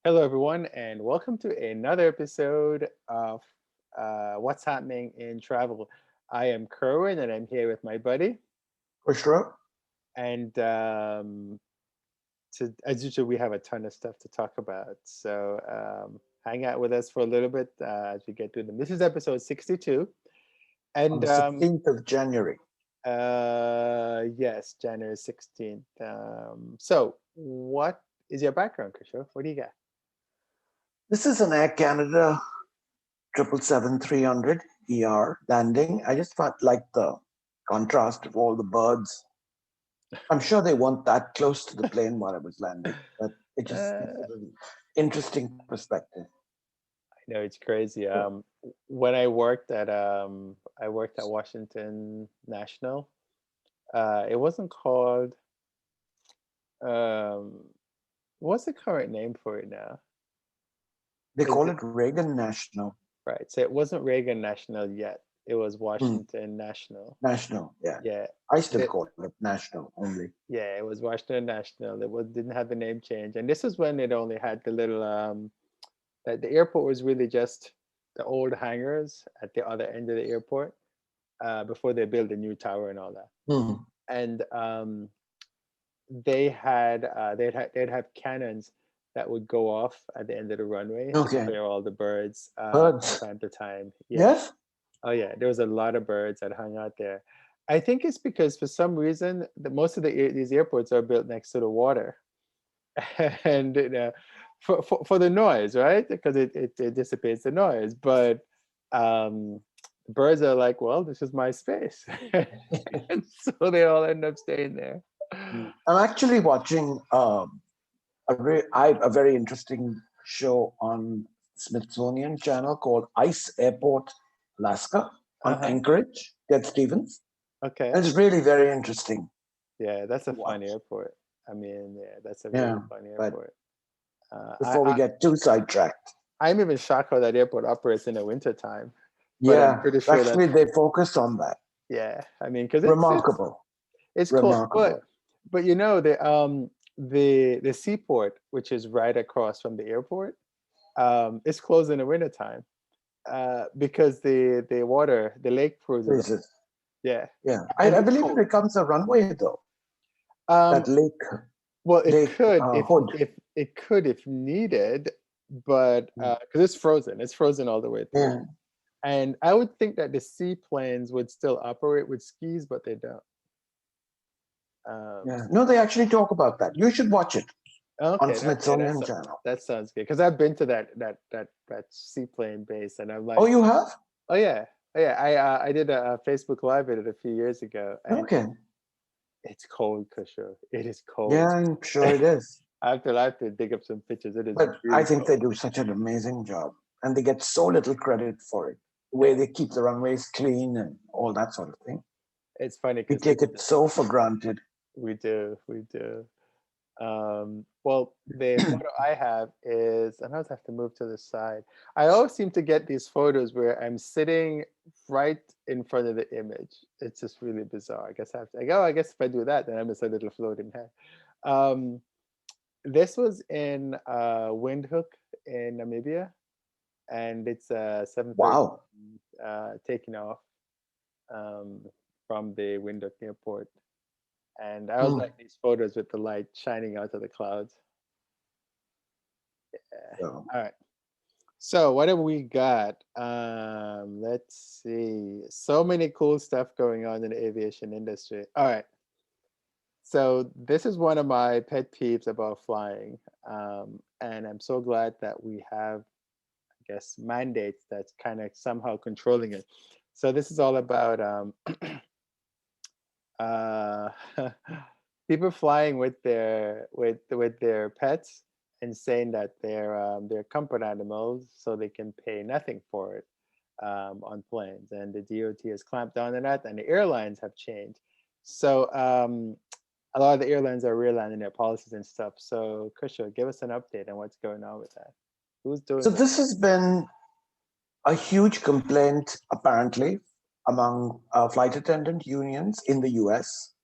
Hello, everyone, and welcome to another episode of What's Happening in Travel. I am Kerwin, and I'm here with my buddy. Cushrow. And as usual, we have a ton of stuff to talk about. So hang out with us for a little bit as we get through them. This is episode 62. On And the 16th of January. yes, January 16th. So what is your background, Cushrow? What do you got? This is an Air Canada 777-300 ER landing. I just felt like the contrast of all the birds. I'm sure they weren't that close to the plane while I was landing, but it just gives it an interesting perspective. I know it's crazy. When I worked at Washington National, it wasn't called. What's the current name for it now? They call it Reagan National. Right. So it wasn't Reagan National yet. It was Washington National. National, yeah. Yeah. I still call it National only. Yeah, it was Washington National. Didn't have the name change, and this was when it only had the little that the airport was really just the old hangars at the other end of the airport before they built a new tower and all that. And they'd have cannons that would go off at the end of the runway to clear all the birds from time to time. Yeah. Yes? Oh yeah, there was a lot of birds that hung out there. I think it's because for some reason most of these airports are built next to the water, and for the noise, right? Because it dissipates the noise. But birds are like, well, this is my space, and so they all end up staying there. I'm actually watching a very interesting show on Smithsonian Channel called Ice Airport, Alaska, on Anchorage, Ted Stevens. Okay. And it's really very interesting. Yeah, that's a fun airport. I mean, yeah, that's a really fun airport. Before we get too sidetracked. I'm even shocked how that airport operates in the wintertime. Yeah, I'm pretty sure actually they focused on that. Yeah, I mean, because remarkable. It's cool, but you know the seaport, which is right across from the airport, is closed in the wintertime because the water, the lake freezes. Yeah. I believe it becomes a runway though. That lake. Well, it could if could if needed, but because it's frozen all the way through. Yeah. And I would think that the seaplanes would still operate with skis, but they don't. No, they actually talk about that. You should watch it on Smithsonian Channel. That sounds good because I've been to that seaplane base, and I'm like, oh, you have? Oh yeah. I did a Facebook Live at it a few years ago. And it's cold, Cushrow. It is cold. Yeah, I'm sure it is. I have to dig up some pictures. It is. But really I think cold. they do such an amazing job, and they get so little credit for it. The way they keep the runways clean and all that sort of thing. It's funny. We take it so for granted. We do. Well, the photo I have is, and I always have to move to the side. I always seem to get these photos where I'm sitting right in front of the image. It's just really bizarre. I guess I have to. I guess if I do that, then I'm just a little floating head. This was in Windhoek in Namibia, and it's 7:30. Wow. Taking off from the Windhoek airport. And I was like these photos with the light shining out of the clouds. Yeah. All right. So what have we got? Let's see. So many cool stuff going on in the aviation industry. All right. So this is one of my pet peeves about flying. And I'm so glad that we have, I guess, mandates that's kind of somehow controlling it. So this is all about people flying with their pets and saying that they're comfort animals, so they can pay nothing for it on planes. And the DOT has clamped down on that, and the airlines have changed. So a lot of the airlines are realigning their policies and stuff. So Cushrow, give us an update on what's going on with that. Who's doing? So this has been a huge complaint, apparently, among flight attendant unions in the US.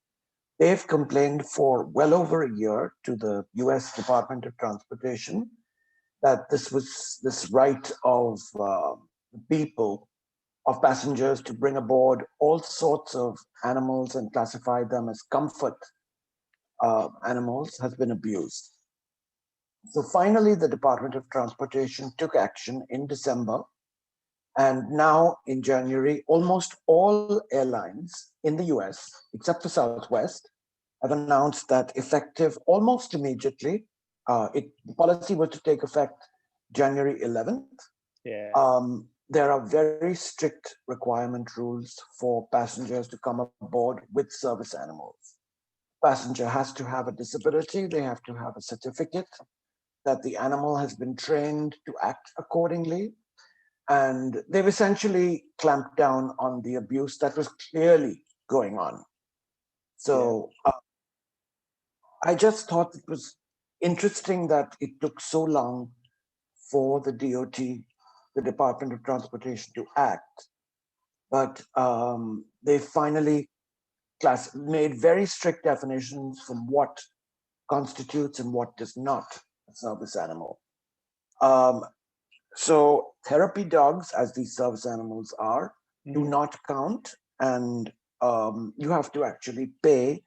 they've complained for well over a year to the US Department of Transportation that this right of people, of passengers to bring aboard all sorts of animals and classify them as comfort animals has been abused. So finally, the Department of Transportation took action in December. And now in January, almost all airlines in the US, except for Southwest, have announced that effective almost immediately, the policy was to take effect January 11th. Yeah. There are very strict requirement rules for passengers to come aboard with service animals. Passenger has to have a disability, they have to have a certificate that the animal has been trained to act accordingly. And they've essentially clamped down on the abuse that was clearly going on. So I just thought it was interesting that it took so long for the DOT, the Department of Transportation, to act. But they finally made very strict definitions from what constitutes and what does not a service animal. So therapy dogs, as these service animals are, do not count, and you have to actually pay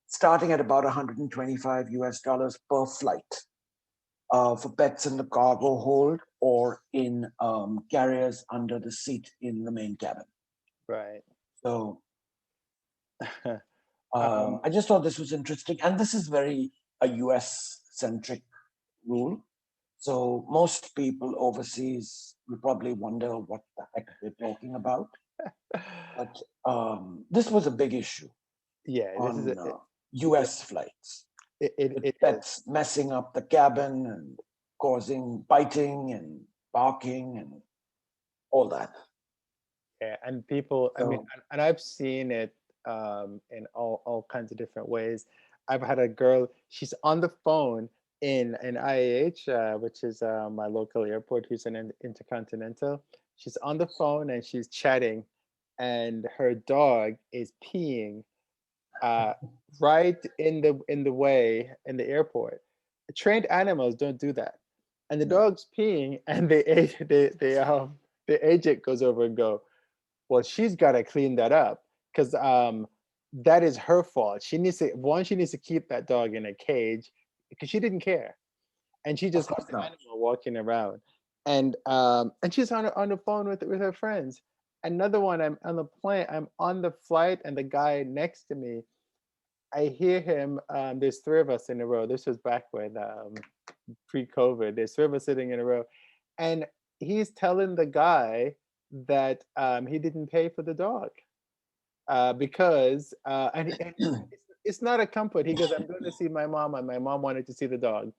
starting at about 125 US dollars per flight for pets in the cargo hold or in carriers under the seat in the main cabin. Right. So I just thought this was interesting, and this is very a US centric rule. So most people overseas will probably wonder what the heck they're talking about. But this was a big issue Yeah, this is on US flights. it Pets messing up the cabin and causing biting and barking and all that. Yeah, and people, I mean, So, and I've seen it in all kinds of different ways. I've had a girl, she's on the phone in IAH, which is my local airport, who's an intercontinental. She's on the phone and she's chatting, and her dog is peeing uh, right in the way in the airport. Trained animals don't do that, and the no. dog's peeing, and the agent goes over and go, well, she's got to clean that up because that is her fault. She needs to keep that dog in a cage because she didn't care, and she Of just course left the not. animal walking around, and she's on the phone with her friends. Another one, I'm on the plane, I'm on the flight, and the guy next to me, I hear him. There's three of us in a row. This was back when pre-COVID. There's three of us sitting in a row, and he's telling the guy that he didn't pay for the dog because and it's not a comfort. He goes, I'm going to see my mom, and my mom wanted to see the dog,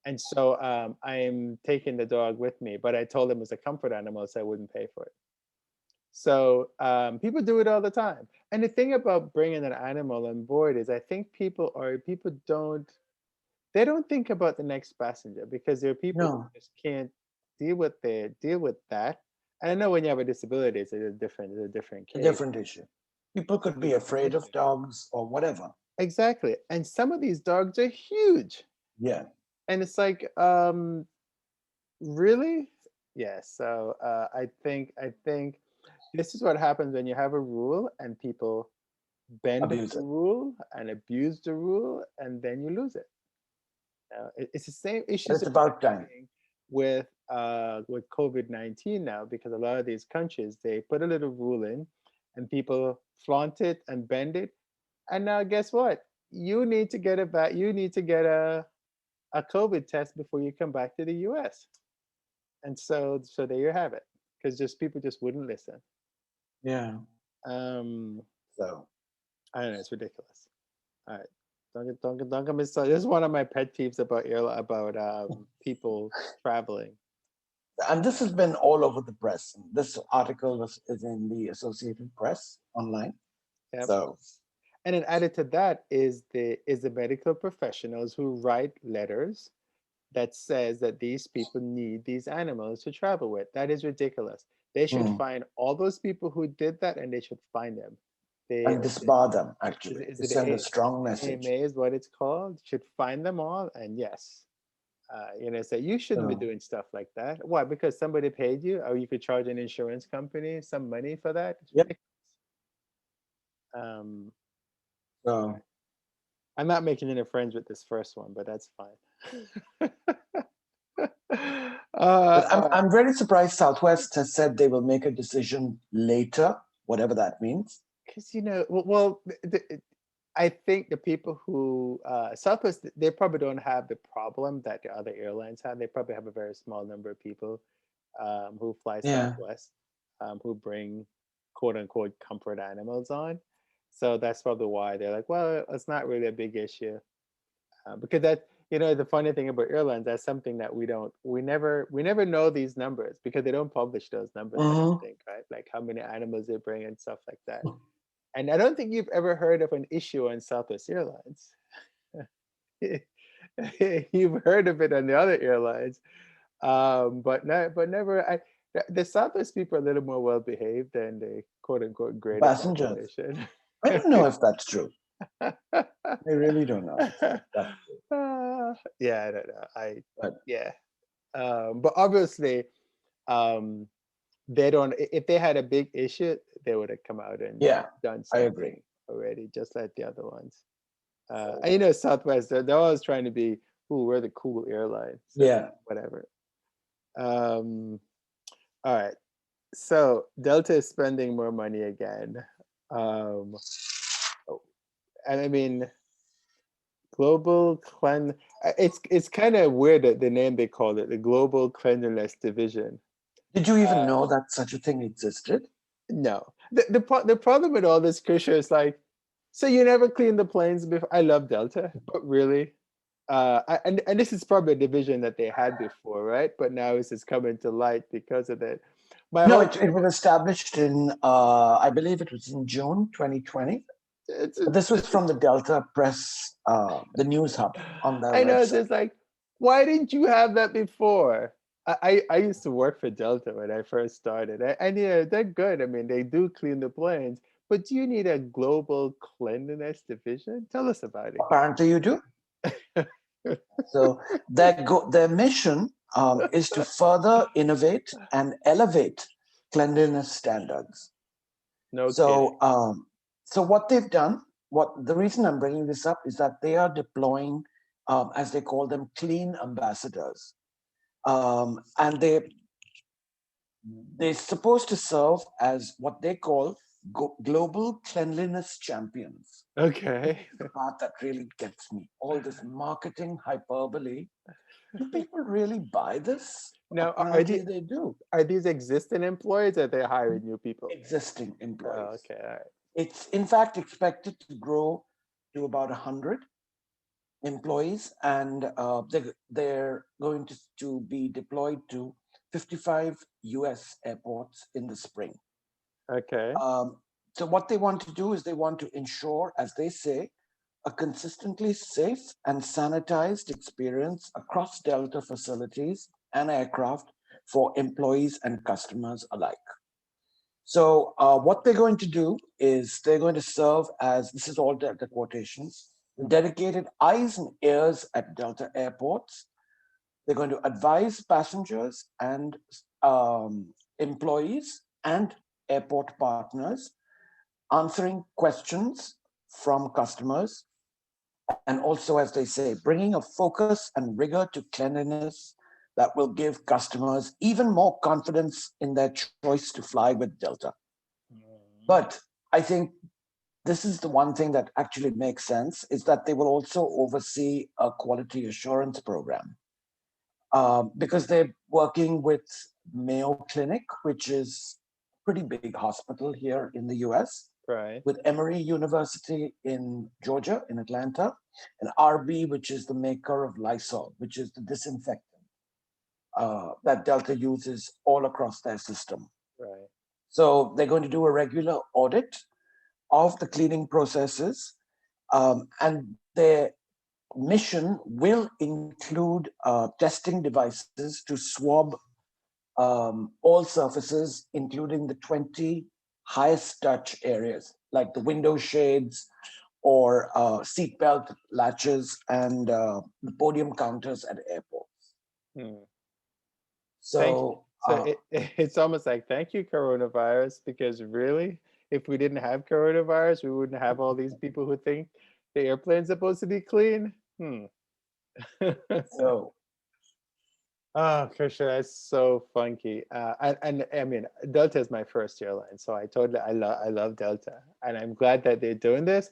and so I'm taking the dog with me. But I told him it was a comfort animal, so I wouldn't pay for it. So people do it all the time. And the thing about bringing an animal on board is, I think people don't they don't think about the next passenger because there are people who No, just can't deal with that. And I know when you have a disability, it's a different a case. different issue. People could be Totally different afraid of issue. dogs or whatever. Exactly. And some of these dogs are huge. Yeah. And it's like, really? Yeah. So I think this is what happens when you have a rule and people bend the Abuse it. rule and abuse the rule, and then you lose it. It's the same But issues it's that about we're time. having with COVID-19 now, because a lot of these countries, they put a little rule in, and people flaunt it and bend it, and now guess what? You need to get you need to get a COVID test before you come back to the US. And so there you have it, because just people just wouldn't listen. Yeah. Um, So I don't know, it's ridiculous. All right. Don't get me started. This is one of my pet peeves about people traveling. and this has been all over the press. This article is in the Associated Press online. Yep. So And then added to that is the medical professionals who write letters that says that these people need these animals to travel with. That is ridiculous. They should mm, find all those people who did that, and they should find them. and disbar them, actually, is to it send a strong message. AMA is what it's called, should find them all. And yes, so you shouldn't be So, doing stuff like that. Why? Because somebody paid you, or you could charge an insurance company some money for that. It's yep. ridiculous. Um, So, I'm not making any friends with this first one, but that's fine. but uh, I'm very surprised Southwest has said they will make a decision later, whatever that means. because I think the people who Southwest, they probably don't have the problem that the other airlines have. They probably have a very small number of people who fly Yeah. Southwest, who bring quote unquote comfort animals on. So that's probably why they're like, well, it's not really a big issue. Because that, the funny thing about airlines, that's something that we never know these numbers because they don't publish those numbers, I don't Mhm. think, right? Like how many animals they bring and stuff like that. And I don't think you've ever heard of an issue on Southwest Airlines. You've heard of it on the other airlines, but never. The Southwest people are a little more well behaved than the quote unquote greater Passengers. population. I don't know if that's true. I really don't know if that's true. Yeah, I don't know. But Yeah, but obviously, um, they don't. If they had a big issue, they would have come out and yeah, done I something agree. already, just like the other ones. And So, Southwest, they're always trying to be, "Ooh, we're the cool airline," so yeah. whatever. Um, all right. So Delta is spending more money again. Um, oh, and I mean, Global Clean. It's kind of weird that the name they called it, the Global Cleanliness Division. Did you even Uh, know that such a thing existed? no, the problem with all this, Kushner, is like, so you never clean the planes before. I love Delta, but really, and this is probably a division that they had before, right? But now it's just coming to light because of it. My No, whole it was established in, I believe it was in June 2020. it's But this was from the Delta Press, the news hub on their I know it's website. just like, why didn't you have that before? I used to work for Delta when I first started, and yeah, they're good. I mean, they do clean the planes, but do you need a global cleanliness division? Tell us about Apparently, you do. it. So their mission is to further innovate and elevate cleanliness standards. No kidding. So, so what they've done, what the reason I'm bringing this up is that they are deploying, as they call them, clean ambassadors, and they're supposed to serve as what they call global cleanliness champions. This Okay. is the part that really gets me. All this marketing hyperbole. Do people really buy this? Now, Apparently, they do. are these existing employees, or are they hiring new people? Existing Oh, employees. okay, all right. It's in fact expected to grow to about 100 employees, and they're going to be deployed to 55 US airports in the spring. Okay. Um, so what they want to do is they want to ensure, as they say, a consistently safe and sanitized experience across Delta facilities and aircraft for employees and customers alike. So what they're going to do is they're going to serve as, this is all Delta quotations, dedicated eyes and ears at Delta airports. They're going to advise passengers and employees and airport partners, answering questions from customers, and also, as they say, bringing a focus and rigor to cleanliness that will give customers even more confidence in their choice to fly with Delta. But I think this is the one thing that actually makes sense, is that they will also oversee a quality assurance program, because they're working with Mayo Clinic, which is a pretty big hospital here in the US, Right. with Emory University in Georgia, in Atlanta, and RB, which is the maker of Lysol, which is the disinfectant that Delta uses all across their system. Right. So they're going to do a regular audit of the cleaning processes, and their mission will include testing devices to swab all surfaces, including the 20 highest touch areas, like the window shades or seatbelt latches and the podium counters at airports. Hmm. Thank you. So So it's almost like, thank you, coronavirus, because really, if we didn't have coronavirus, we wouldn't have all these people who think the airplane's supposed to be clean. Hmm. so Oh, Krisha, that's so funky. And I mean, Delta is my first airline, so I love Delta, and I'm glad that they're doing this.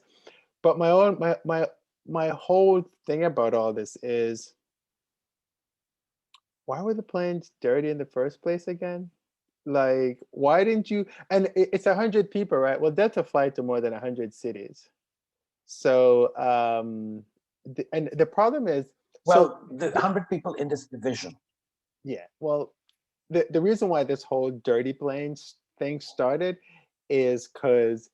But my whole thing about all this is, why were the planes dirty in the first place again? Like, why didn't you? And it's 100 people, right? Well, Delta fly to more than 100 cities. So, and the problem is, so well, the 100 people in this division. yeah, well, the reason why this whole dirty planes thing started is because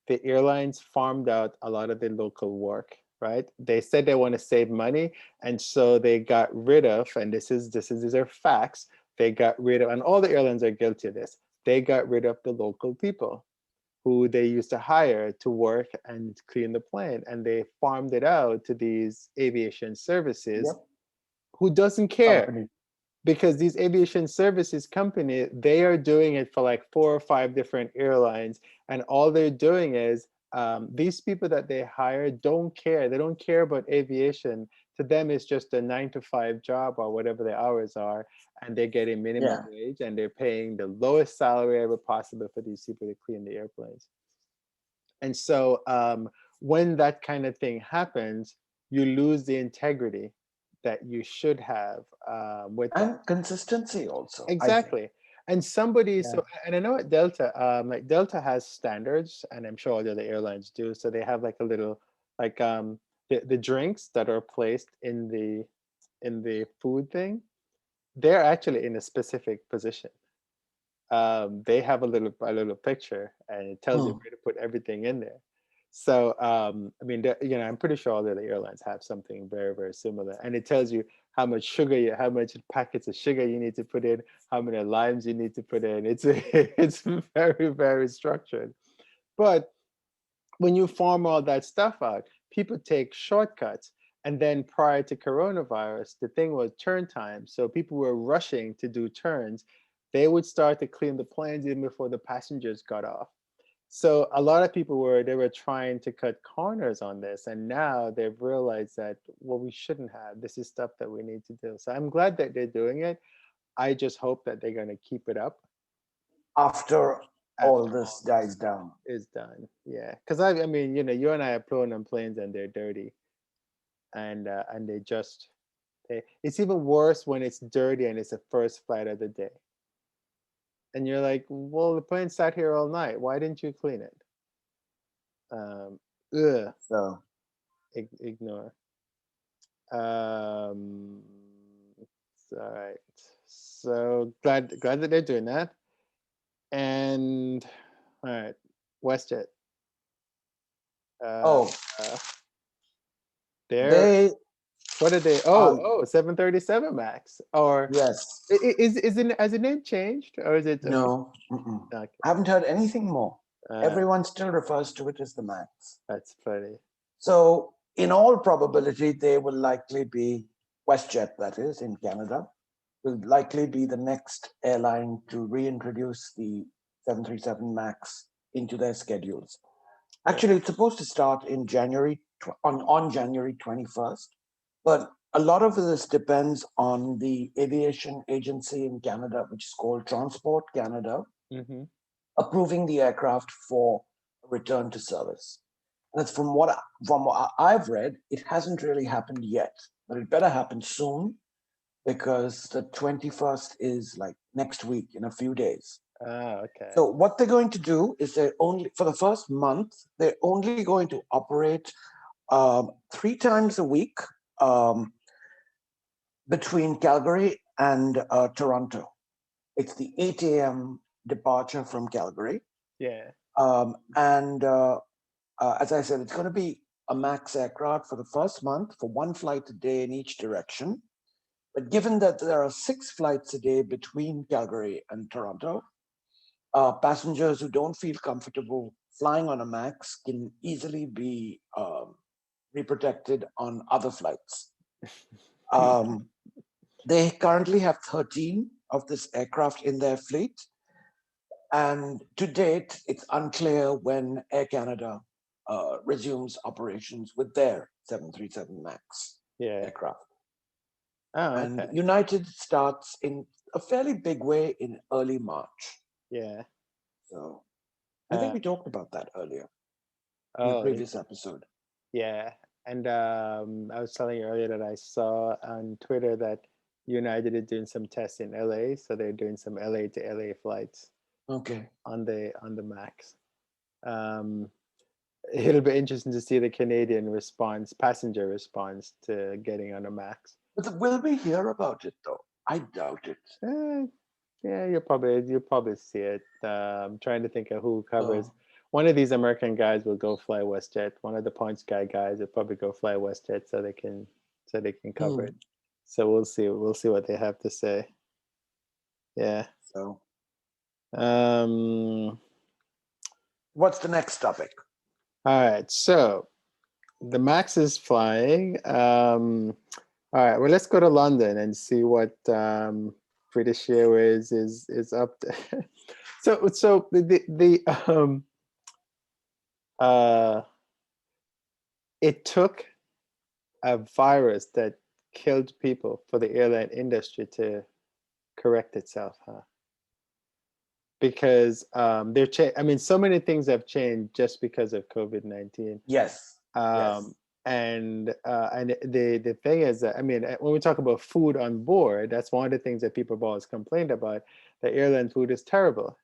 the airlines farmed out a lot of the local work, right? They said they want to save money, and so they got rid of, and these are facts, they got rid of, and all the airlines are guilty of this, they got rid of the local people who they used to hire to work and clean the plane, and they farmed it out to these aviation services Yep. who doesn't care, Company. because these aviation services company, they are doing it for like 4 or 5 different airlines, and all they're doing is, these people that they hire don't care, they don't care about aviation. To them, it's just a 9 to 5 job or whatever the hours are, and they're getting minimum Yeah. wage, and they're paying the lowest salary ever possible for these people to clean the airplanes. And so, when that kind of thing happens, you lose the integrity that you should have, with that. And consistency also, I think. Exactly. And somebody, Yeah. so, and I know at Delta, like Delta has standards, and I'm sure all the other airlines do. So they have like a little, like, the drinks that are placed in the food thing, they're actually in a specific position. They have a little picture, and it tells you Hmm. where to put everything in there. So, I mean, I'm pretty sure all the other airlines have something very, very similar, and it tells you how much how much packets of sugar you need to put in, how many limes you need to put in. It's it's very, very structured. But when you farm all that stuff out, people take shortcuts. And then prior to coronavirus, the thing was turn time. So people were rushing to do turns. They would start to clean the planes even before the passengers got off. So a lot of people they were trying to cut corners on this, and now they've realized that, well, we shouldn't have. This is stuff that we need to do. So I'm glad that they're doing it. I just hope that they're going to keep it up After all after this all this dies down. is done. Yeah, because I mean, you and I are flown on planes and they're dirty, and they just it's even worse when it's dirty and it's the first flight of the day, and you're like, well, the plane sat here all night. Why didn't you clean it? Ugh, So ignore. Um, all right. So glad that they're doing that. And all right, WestJet. Uh, oh, uh, they're they what are they? are, Oh, 737 Max. Or yes. is it, has the name changed, or is it okay? No. Mm-mm. Okay. Haven't heard anything more. Uh, Everyone still refers to it as the Max. that's funny. So, in all probability, they will likely be WestJet, that is, in Canada, will likely be the next airline to reintroduce the 737 MAX into their schedules. Actually, it's supposed to start in on January 21st, but a lot of this depends on the aviation agency in Canada, which is called Transport Canada, Mm-hmm. approving the aircraft for return to service. And it's from what I've read, it hasn't really happened yet, but it better happen soon because the 21st is like next week in a few days. Ah, okay. So what they're going to do is they're only for the first month they're only going to operate 3 times a week um, between Calgary and Toronto. It's the 8 a.m. departure from Calgary, Yeah. and as I said, it's going to be a MAX aircraft for the first month for 1 flight a day in each direction. But given that there are 6 flights a day between Calgary and Toronto, passengers who don't feel comfortable flying on a MAX can easily be reprotected on other flights. They currently have 13 of this aircraft in their fleet. And to date, it's unclear when Air Canada resumes operations with their 737 MAX aircraft. Oh, And okay. United starts in a fairly big way in early March. Yeah. So I think we talked about that earlier in a previous episode. Yeah. And I was telling you earlier that I saw on Twitter that United is doing some tests in LA. So they're doing some LA to LA flights. Okay. On the MAX. It'll be interesting to see the Canadian passenger response to getting on a MAX. But will we hear about it though? I doubt it. Yeah, you'll probably see it. I'm trying to think of who covers. One of these American guys will go fly WestJet. One of the Punch guys will probably go fly WestJet so they can cover it. So we'll see what they have to say. Yeah. So what's the next topic? All right. So the MAX is flying. All right. Well, let's go to London and see what British Airways is up to. So it took a virus that killed people for the airline industry to correct itself, huh? Because so many things have changed just because of COVID-19. Yes. And the thing is that, when we talk about food on board, that's one of the things that people have always complained about. The airline food is terrible.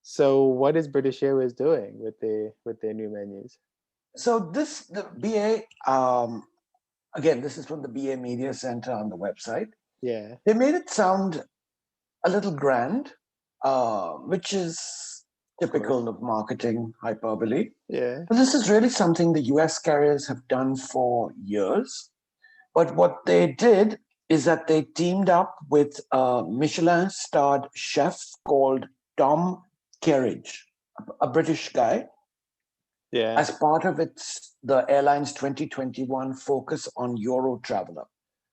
So what is British Airways doing with their new menus? So the BA, again, this is from the BA Media Center on the website. Yeah. They made it sound a little grand, which is typical of marketing hyperbole. Yeah. But this is really something the US carriers have done for years. But what they did is that they teamed up with a Michelin-starred chef called Tom Kerridge, a British guy. Yeah. As part of the airline's 2021 focus on EuroTraveller.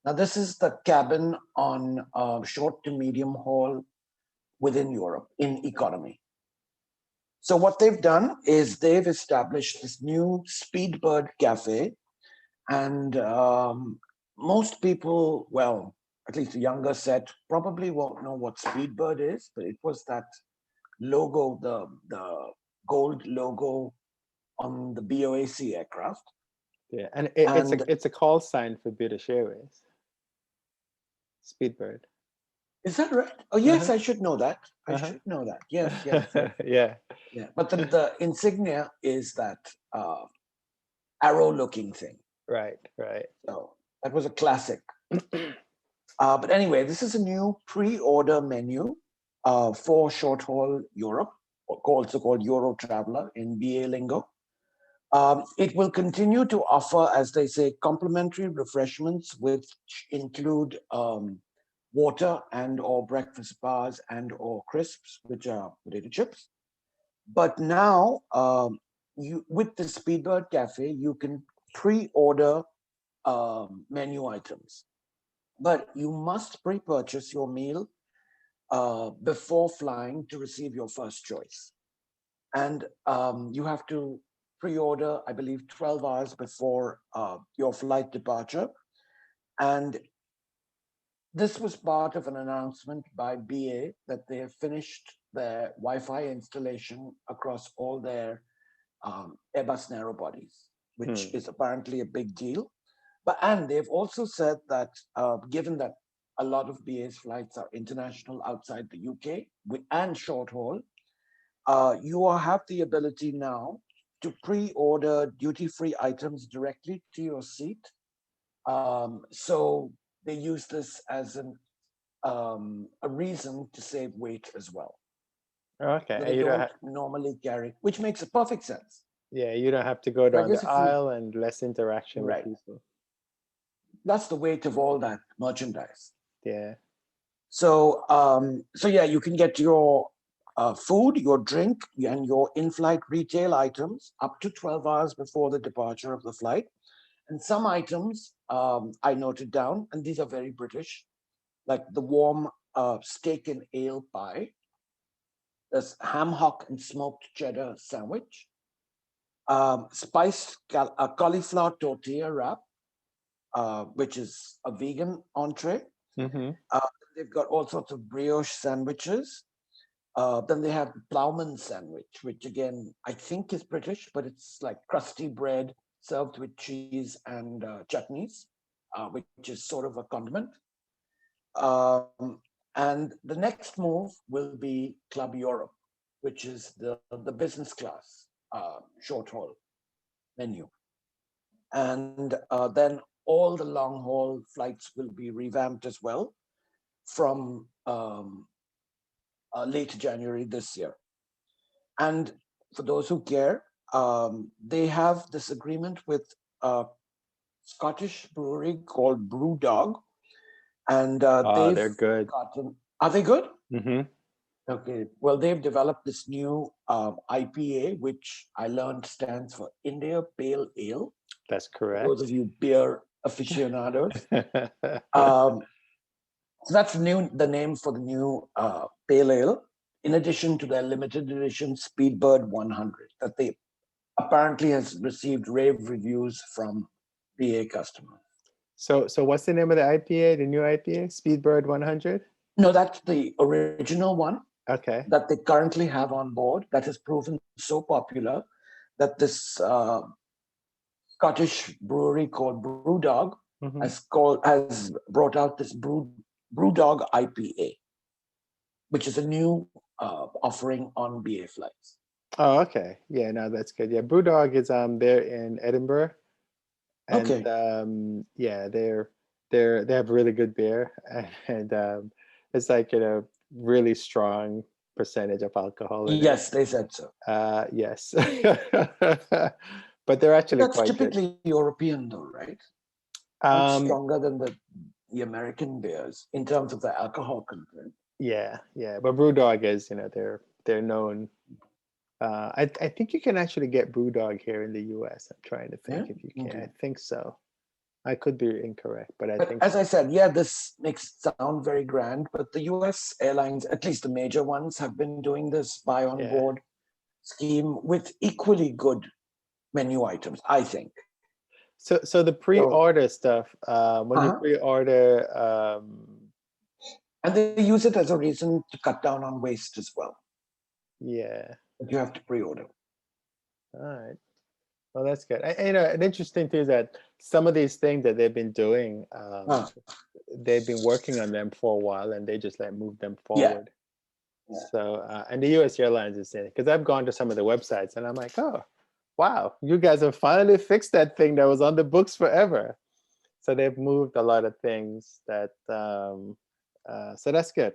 Now, this is the cabin on short to medium haul within Europe in economy. So what they've done is they've established this new Speedbird Cafe, and most people, well, at least the younger set, probably won't know what Speedbird is, but it was that logo, the gold logo on the BOAC aircraft. Yeah, and it's a call sign for British Airways. Speedbird. Is that right? Oh, yes, I should know that. I should know that. Yes. Yeah. But the insignia is that arrow-looking thing. Right. So that was a classic. But anyway, this is a new pre-order menu for short-haul Europe, also called EuroTraveller in BA lingo. It will continue to offer, as they say, complimentary refreshments, which include water and or breakfast bars and or crisps, which are potato chips. But now, with the Speedbird Cafe, you can pre-order menu items. But you must pre-purchase your meal before flying to receive your first choice. And you have to pre-order, I believe, 12 hours before your flight departure. And this was part of an announcement by BA that they have finished their Wi-Fi installation across all their Airbus narrow bodies, which is apparently a big deal. And they've also said that given that a lot of BA's flights are international outside the UK and short haul, you have the ability now to pre-order duty-free items directly to your seat. So they use this as a reason to save weight as well. Okay. So they don't normally carry, which makes a perfect sense. Yeah, you don't have to go down the aisle and less interaction with people. That's the weight of all that merchandise. Yeah. So, yeah, you can get your food, your drink, and your in-flight retail items up to 12 hours before the departure of the flight. And some items I noted down, and these are very British, like the warm steak and ale pie, there's ham hock and smoked cheddar sandwich, spiced cauliflower tortilla wrap, which is a vegan entree. Mm-hmm. They've got all sorts of brioche sandwiches. Then they have the ploughman sandwich, which again, I think is British, but it's like crusty bread served with cheese and chutneys, which is sort of a condiment. And the next move will be Club Europe, which is the business class short haul menu. And then all the long haul flights will be revamped as well from late January this year. And for those who care, they have this agreement with a Scottish brewery called Brewdog. And They're good. Are they good? Mm-hmm. Okay. Well, they've developed this new IPA, which I learned stands for India Pale Ale. That's correct. For those of you beer aficionados. So that's the name for the new Pale Ale, in addition to their limited edition Speedbird 100 that they apparently has received rave reviews from BA customers. So what's the name of the IPA, the new IPA, Speedbird 100? No, that's the original one. Okay. That they currently have on board that has proven so popular that this Scottish brewery called Brewdog has brought out this Brewdog IPA, which is a new offering on BA flights. Oh, okay. Yeah, no, that's good. Yeah, Brewdog is there in Edinburgh, and okay. Yeah, they have really good beer, and it's like really strong percentage of alcohol. Yes, they said so. Yes, but they're actually that's quite typically good. European, though, right? Much stronger than the American beers in terms of the alcohol content. Yeah, but Brewdog is, they're known. I think you can actually get Brewdog here in the US. I'm trying to think if you can. Okay. I think so. I could be incorrect, but I think as I said, yeah, this makes it sound very grand, but the US airlines, at least the major ones, have been doing this buy on board scheme with equally good menu items, I think. So the pre-order stuff, when you pre-order, and they use it as a reason to cut down on waste as well. Yeah, but you have to pre-order. All right. Well, that's good. An interesting thing is that some of these things that they've been doing, they've been working on them for a while, and they just move them forward. Yeah. So, and the US Airlines is in it, because I've gone to some of the websites, and I'm like, oh, wow, you guys have finally fixed that thing that was on the books forever. So they've moved a lot of things that, so that's good.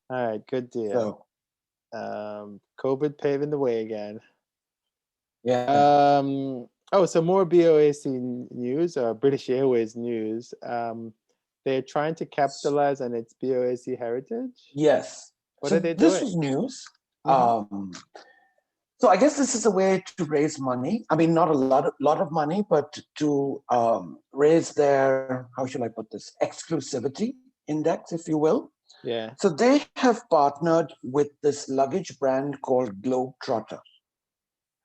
All right, good deal. COVID paving the way again. Yeah. So more BOAC news, British Airways news. They're trying to capitalize on its BOAC heritage. Yes. What are they doing? This was news. So I guess this is a way to raise money. I mean, not a lot of money, but to raise their, how should I put this, exclusivity index, if you will. Yeah. So they have partnered with this luggage brand called Globetrotter.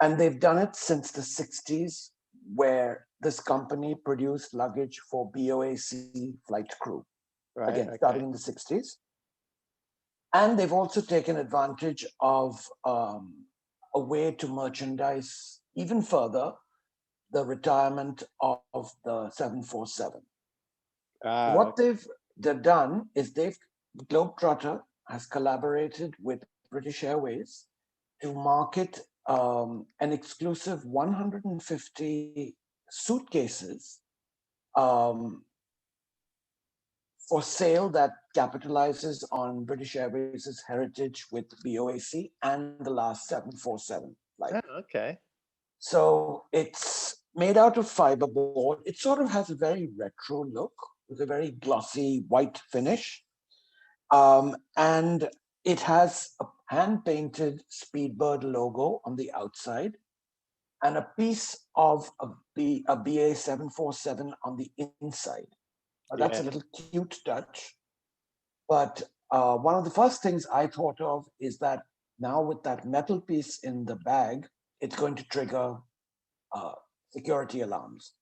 And they've done it since the 60s, where this company produced luggage for BOAC flight crew. Right, again, starting in the 60s. And they've also taken advantage of a way to merchandise even further the retirement of the 747. What they've done is Globetrotter has collaborated with British Airways to market an exclusive 150 suitcases for sale that capitalizes on British Airways' heritage with BOAC and the last 747 flight. Oh, okay. So it's made out of fiberboard. It sort of has a very retro look with a very glossy white finish. And it has a hand-painted Speedbird logo on the outside and a piece of a BA 747 on the inside. That's a little cute touch. But one of the first things I thought of is that now with that metal piece in the bag, it's going to trigger security alarms.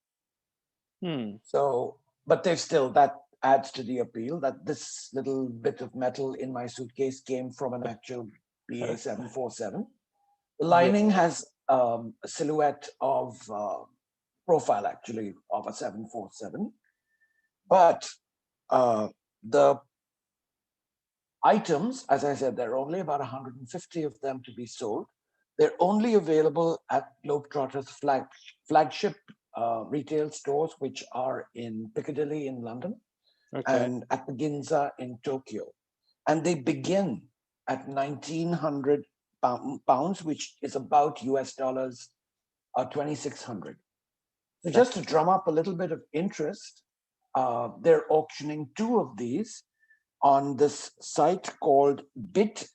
So, but they've still, that adds to the appeal that this little bit of metal in my suitcase came from an actual BA 747. The lining has a silhouette of profile actually of a 747, but the items, as I said, there are only about 150 of them to be sold. They're only available at Globetrotter's flagship retail stores, which are in Piccadilly in London and at the Ginza in Tokyo. And they begin at 1,900 pounds, which is about US dollars 2,600. So just to drum up a little bit of interest, they're auctioning 2 of these on this site called bid_in.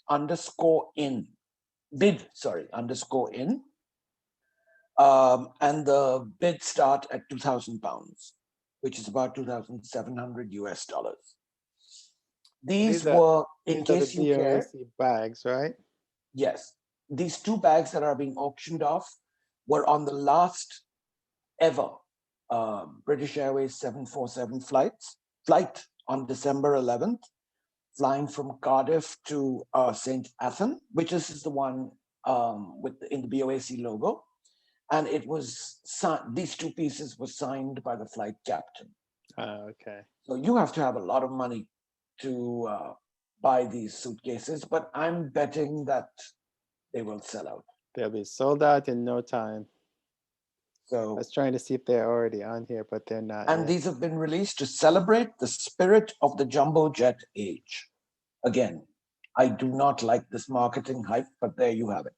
And the bids start at 2,000 pounds, which is about 2,700 US dollars. These were, in case you care, bags, right? Yes. These 2 bags that are being auctioned off were on the last ever British Airways 747 flight on December 11th, flying from Cardiff to St. Athan, which is the one in the BOAC logo. And it was these 2 pieces were signed by the flight captain. Okay. So you have to have a lot of money to buy these suitcases, but I'm betting that they will sell out. They'll be sold out in no time. So I was trying to see if they're already on here, but they're not. And these have been released to celebrate the spirit of the jumbo jet age. Again, I do not like this marketing hype, but there you have it.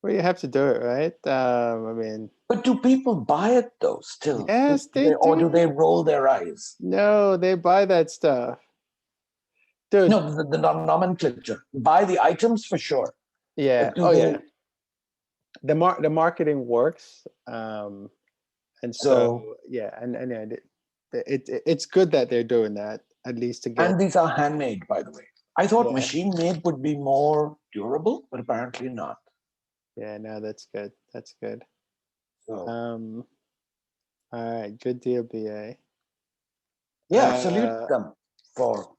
Well, you have to do it, right? I mean, but do people buy it though? Still, yes, they do. Or do they roll their eyes? No, they buy that stuff, dude. No, the nomenclature. Buy the items for sure. Yeah. Yeah. The marketing works, and so yeah, and it's good that they're doing that, at least to get. And these are handmade, by the way. I thought machine made would be more durable, but apparently not. Yeah, no, that's good. That's good. So, all right, good deal, BA. Yeah, salute them for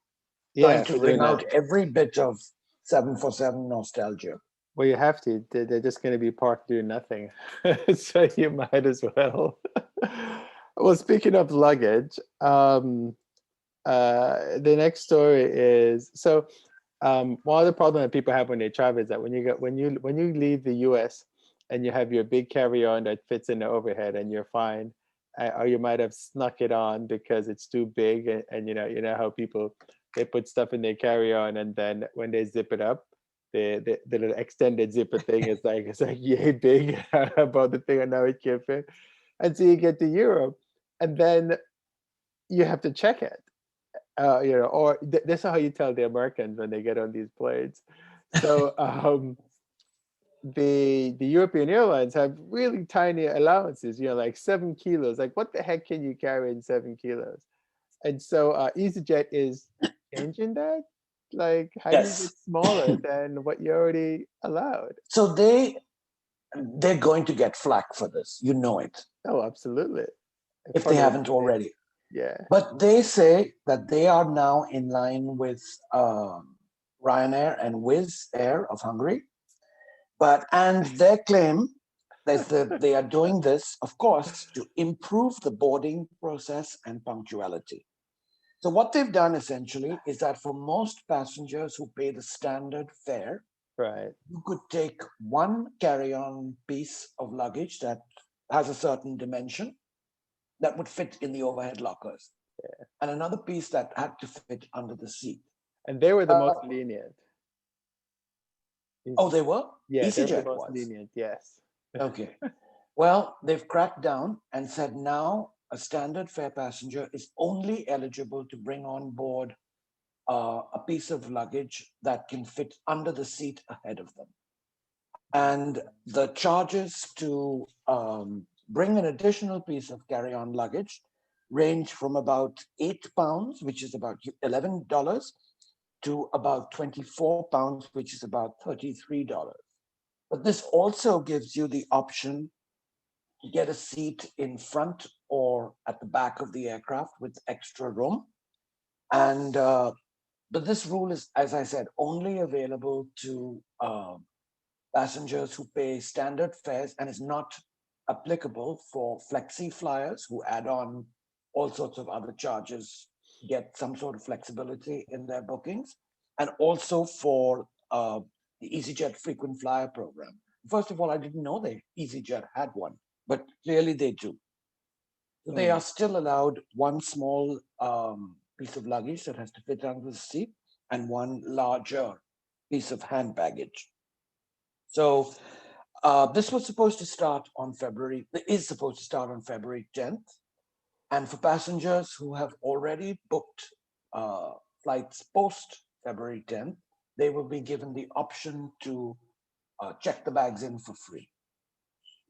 trying to bring out every bit of 747 nostalgia. Well, you have to. They're just going to be parked doing nothing, so you might as well. Well, speaking of luggage, the next story is one of the problems that people have when they travel is that when you leave the US and you have your big carry-on that fits in the overhead and you're fine, or you might have snuck it on because it's too big, and you know how people, they put stuff in their carry-on and then when they zip it up, the little extended zipper thing is like, it's like yay big about the thing, and now it can't fit. And so you get to Europe and then you have to check it. Or this is how you tell the Americans when they get on these planes. So the European airlines have really tiny allowances, like 7 kilos. Like, what the heck can you carry in 7 kilos? And so EasyJet is changing that. Like, how do you get smaller than what you already allowed? So they're going to get flack for this. You know it. Oh, absolutely. If they haven't already. Yeah. But they say that they are now in line with Ryanair and Wizz Air of Hungary. And their claim is that they are doing this, of course, to improve the boarding process and punctuality. So what they've done essentially is that for most passengers who pay the standard fare, right, you could take one carry-on piece of luggage that has a certain dimension that would fit in the overhead lockers, and another piece that had to fit under the seat. And they were the most lenient. Oh, they were? Yeah, EasyJet they were the most was lenient, yes. Okay. Well, they've cracked down and said now a standard fare passenger is only eligible to bring on board a piece of luggage that can fit under the seat ahead of them. And the charges to bring an additional piece of carry-on luggage range from about £8, which is about $11, to about £24, which is about $33. But this also gives you the option to get a seat in front or at the back of the aircraft with extra room. And but this rule is, as I said, only available to passengers who pay standard fares and is not applicable for flexi flyers who add on all sorts of other charges, get some sort of flexibility in their bookings, and also for the EasyJet frequent flyer program. First of all, I didn't know that EasyJet had one, but clearly they do. So they are still allowed one small piece of luggage that has to fit under the seat and one larger piece of hand baggage. So this was supposed to start on is supposed to start on February 10th. And for passengers who have already booked flights post February 10th, they will be given the option to check the bags in for free.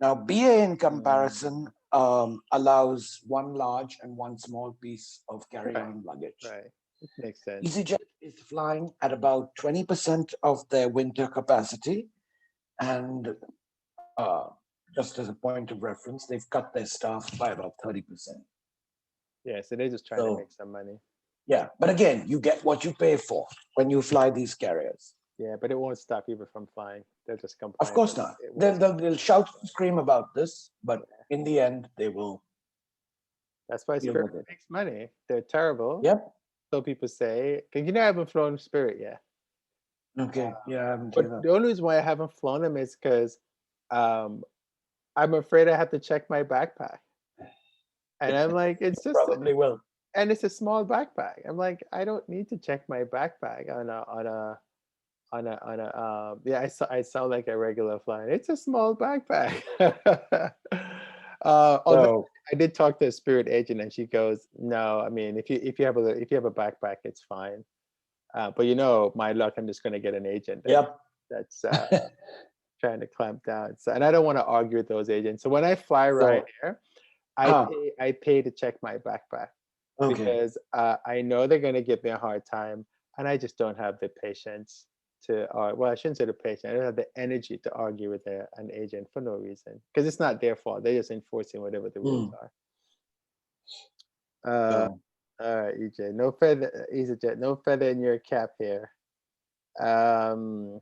Now, BA in comparison allows one large and one small piece of carry-on luggage. Right, it makes sense. EasyJet is flying at about 20% of their winter capacity. And just as a point of reference, they've cut their staff by about 30%. Yeah, so they're just trying to make some money. Yeah, but again, you get what you pay for when you fly these carriers. Yeah, but it won't stop people from flying. They'll just complain. Of course not. They'll shout and scream about this, but in the end, they will. That's why Spirit makes money. They're terrible. Yep. So people say, because I haven't flown Spirit yet. Okay. Yeah, I haven't. But the only reason why I haven't flown them is because I'm afraid I have to check my backpack. And I'm like, it's just probably will. And it's a small backpack. I'm like, I don't need to check my backpack I sound like a regular flying. It's a small backpack. Although I did talk to a Spirit agent, and she goes, "No, I mean, if you have a backpack, it's fine. But my luck, I'm just going to get an agent. That's trying to clamp down. So, and I don't want to argue with those agents. So when I fly Ryanair, I pay to check my backpack because I know they're going to give me a hard time, and I just don't have the patience to, well, I shouldn't say the patience. I don't have the energy to argue with an agent for no reason, because it's not their fault. They're just enforcing whatever the rules are. All right, EJ, no feather, EasyJet, no feather in your cap here. All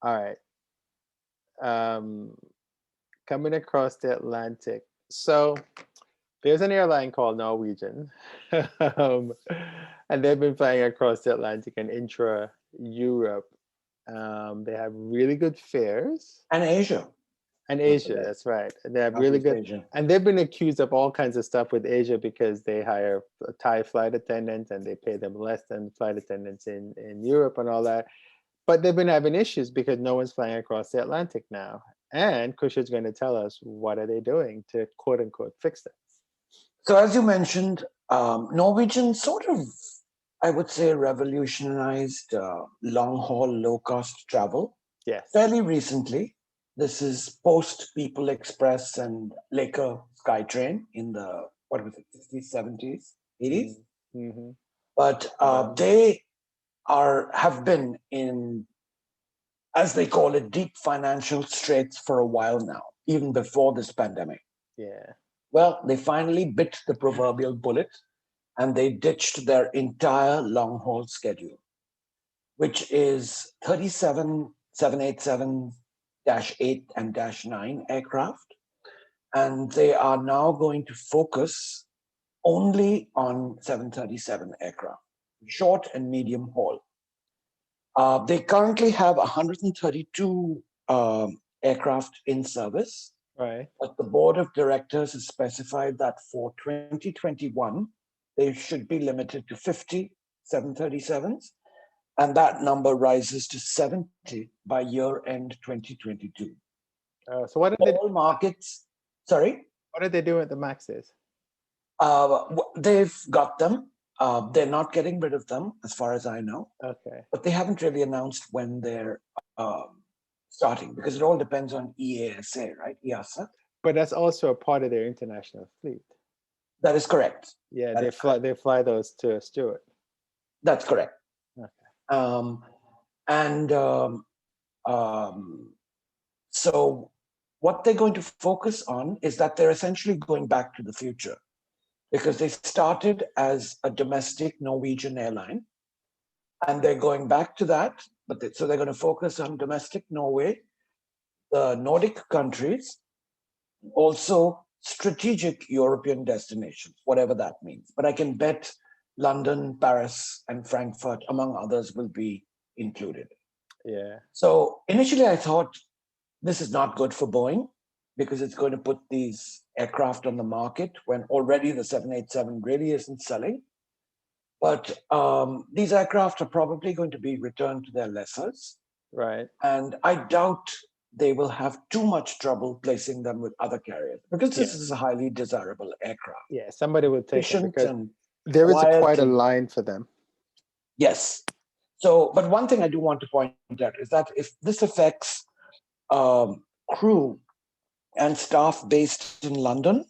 right. Coming across the Atlantic. So there's an airline called Norwegian, and they've been flying across the Atlantic and intra-Europe. They have really good fares. And Asia. And Asia, that's right. And they have really good, Asia. And they've been accused of all kinds of stuff with Asia because they hire Thai flight attendants and they pay them less than flight attendants in Europe and all that. But they've been having issues because no one's flying across the Atlantic now. And Kushrow's going to tell us what are they doing to quote unquote fix that. So as you mentioned, Norwegian sort of, I would say, revolutionized long-haul, low-cost travel. Yes. Fairly recently. This is post People Express and Laker Skytrain in the, 60s, 70s, 80s. Mm-hmm. But they have been in, as they call it, deep financial straits for a while now, even before this pandemic. Yeah. Well, they finally bit the proverbial bullet and they ditched their entire long-haul schedule, which is 37 787 -8 and -9 aircraft. And they are now going to focus only on 737 aircraft, short and medium haul. They currently have 132 aircraft in service. Right. But the board of directors has specified that for 2021, they should be limited to 50 737s. And that number rises to 70 by year end 2022. So what are all markets? Sorry? What are they doing with the Maxes? They've got them. They're not getting rid of them, as far as I know, Okay. but they haven't really announced when they're starting, because it all depends on EASA, right? EASA. But that's also a part of their international fleet. That is correct. Yeah, That they is fly those to Stewart. That's correct. Okay. And so what they're going to focus on is that they're essentially going back to the future, because they started as a domestic Norwegian airline, and they're going back to that. So they're going to focus on domestic Norway, the Nordic countries, also strategic European destinations, whatever that means. But I can bet London, Paris, and Frankfurt, among others, will be included. Yeah. So initially I thought this is not good for Boeing, because it's going to put these aircraft on the market when already the 787 really isn't selling. But these aircraft are probably going to be returned to their lessors. Right. And I doubt they will have too much trouble placing them with other carriers, because this is a highly desirable aircraft. Yeah, somebody will take it Efficient because and there is quiet quite a and- line for them. Yes. So, but one thing I do want to point out is that if this affects crew and staff based in London,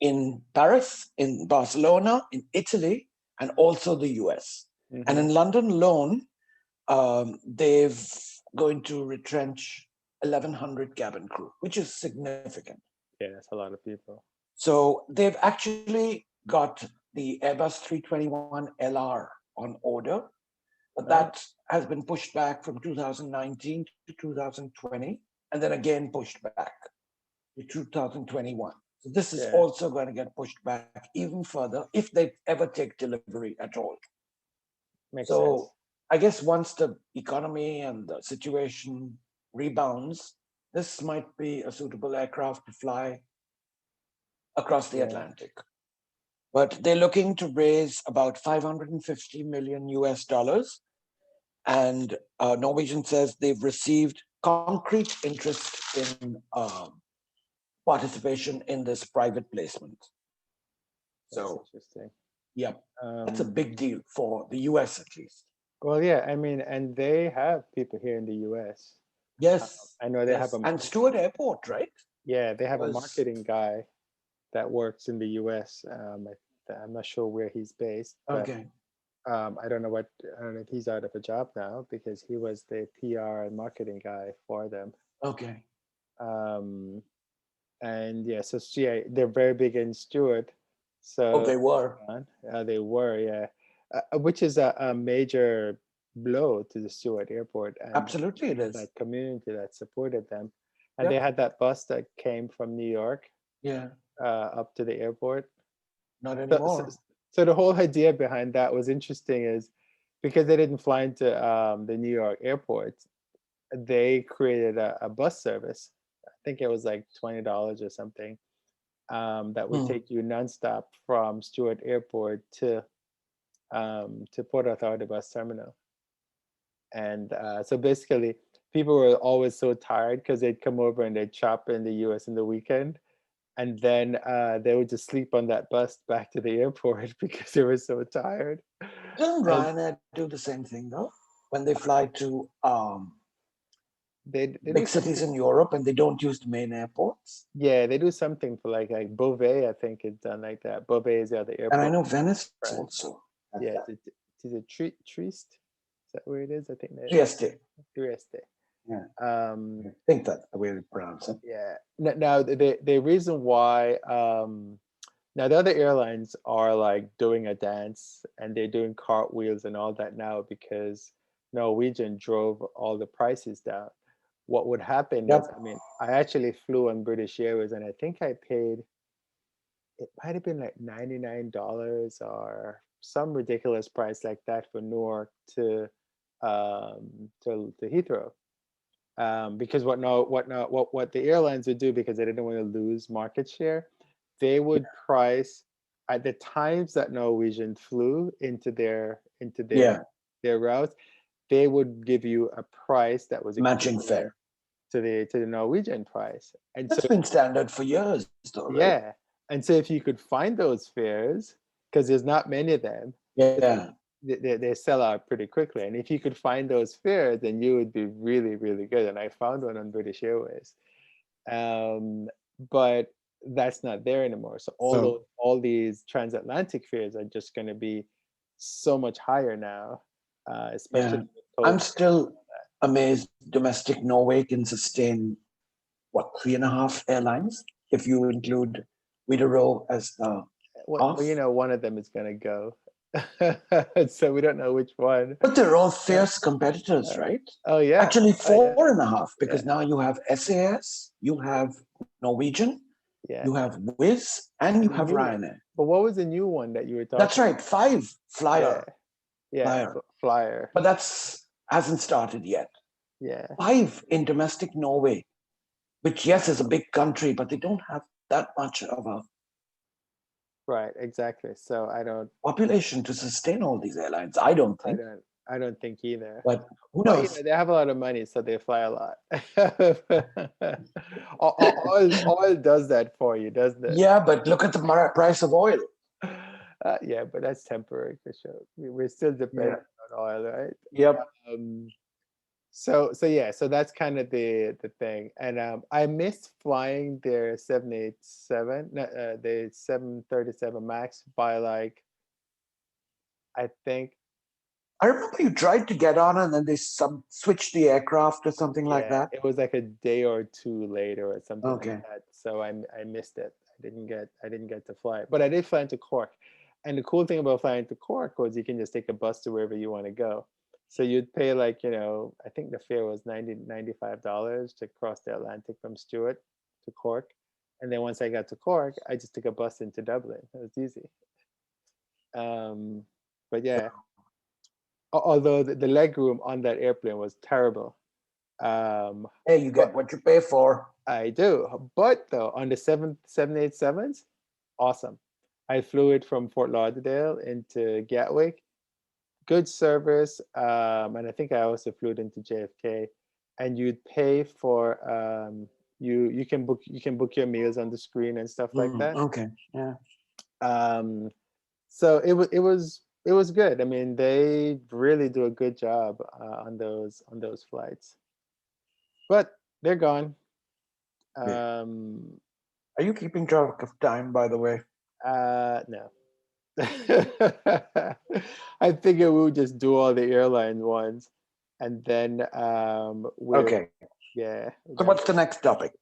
in Paris, in Barcelona, in Italy, and also the US. Mhm. And in London alone, they've going to retrench 1,100 cabin crew, which is significant. Yeah, that's a lot of people. So they've actually got the Airbus 321 LR on order, but that has been pushed back from 2019 to 2020, and then again pushed back to 2021. So this is also going to get pushed back even further if they ever take delivery at all. Makes So sense. I guess once the economy and the situation rebounds, this might be a suitable aircraft to fly across the Atlantic. But they're looking to raise about 550 million US dollars. And Norwegian says they've received concrete interest in participation in this private placement. So, interesting. Yeah, that's a big deal for the US at least. Well, yeah, I mean, and they have people here in the US. Yes. I know they have a. And Stewart Airport, right? Yeah, they have a marketing guy that works in the US. I'm not sure where he's based. But, Okay. I don't know if he's out of a job now, because he was the PR and marketing guy for them. Okay. And yeah, so yeah, they're very big in Stewart. So they were. They were, yeah. Which is a major blow to the Stewart Airport and absolutely it is. that community that supported them. And they had that bus that came from New York up to the airport. Not anymore. So the whole idea behind that was interesting, is because they didn't fly into the New York airport, they created a bus service. I think it was like $20 or something, that would take you nonstop from Stewart Airport to Port Authority Bus Terminal. And so basically, people were always so tired because they'd come over and they'd shop in the US in the weekend, and then they would just sleep on that bus back to the airport because they were so tired. Doesn't Ryanair do the same thing though? When they fly to they big cities in Europe and they don't use the main airports? Yeah, they do something for like Beauvais, I think it's done like that. Beauvais is the other airport. And I know Venice also. Yeah, is it Trieste? Is that where it is? I think that Trieste. Trieste. Yeah. I think that's the way to pronounce it. Yeah. Now the reason why now the other airlines are like doing a dance and they're doing cartwheels and all that now because Norwegian drove all the prices down. What would happen is, I mean, I actually flew on British Airways and I think I paid, it might have been like $99 or some ridiculous price like that for Newark to Heathrow. Because what the airlines would do, because they didn't want to lose market share, they would price at the times that Norwegian flew into their routes, they would give you a price that was matching fare to the Norwegian price. And that's been standard for years though, right? Yeah. And so if you could find those fares, because there's not many of them, Yeah. They sell out pretty quickly. And if you could find those fares, then you would be really, really good. And I found one on British Airways. But that's not there anymore. So So all these transatlantic fares are just going to be so much higher now, especially yeah, with I'm COVID. still amazed domestic Norway can sustain what, 3.5 airlines if you include Widerøe as the Well, half. one of them is going to go. So we don't know which one. But they're all Uh, fierce competitors, uh, right? oh yeah. Actually, Oh yeah. 4.5, because Yeah. now you have SAS, you have Norwegian, Yeah. you have Wizz, and you And the have new one. Ryanair. But what was the new one that you were That's talking right, about? 5 Yeah. Yeah. flyer, Flyer. but that's hasn't started yet. Yeah. 5 in domestic Norway, which yes is a big country, but they don't have that much of a Right. Exactly. So population to sustain all these airlines. I don't I think, don't, I don't think either. but who But knows? they have a lot of money, so they fly a lot. Oil does that for you, doesn't it? Yeah, but look at the price of oil. Yeah, but that's temporary for sure. We're still Yeah. dependent on oil, right? Yep. Um, so yeah, so that's kind of the thing. And I missed flying their 787, the 737 Max by like, I think, I remember you tried to get on and then they switched the aircraft or something like yeah, that. it was like a day or two later or something like Okay. that. So I missed it. I didn't get to fly, but I did fly into Cork. And the cool thing about flying to Cork was you can just take a bus to wherever you want to go. So you'd pay like, I think the fare was $95 to cross the Atlantic from Stewart to Cork. And then once I got to Cork, I just took a bus into Dublin. It was easy. Um, but yeah, although the leg room on that airplane was terrible. Um, Hey, you but get what you pay for. I do. But though on the 787s, awesome. I flew it from Fort Lauderdale into Gatwick. Good service. And I think I also flew it into JFK. And you'd pay for you can book your meals on the screen and stuff like that. Okay. Yeah. Um, so it was good. I mean, they really do a good job on those flights. But they're gone. Yeah. Um, Are you keeping track of time, by the way? No. I figure we'll just do all the airline ones, and then we'll Okay. yeah. So what's the next topic?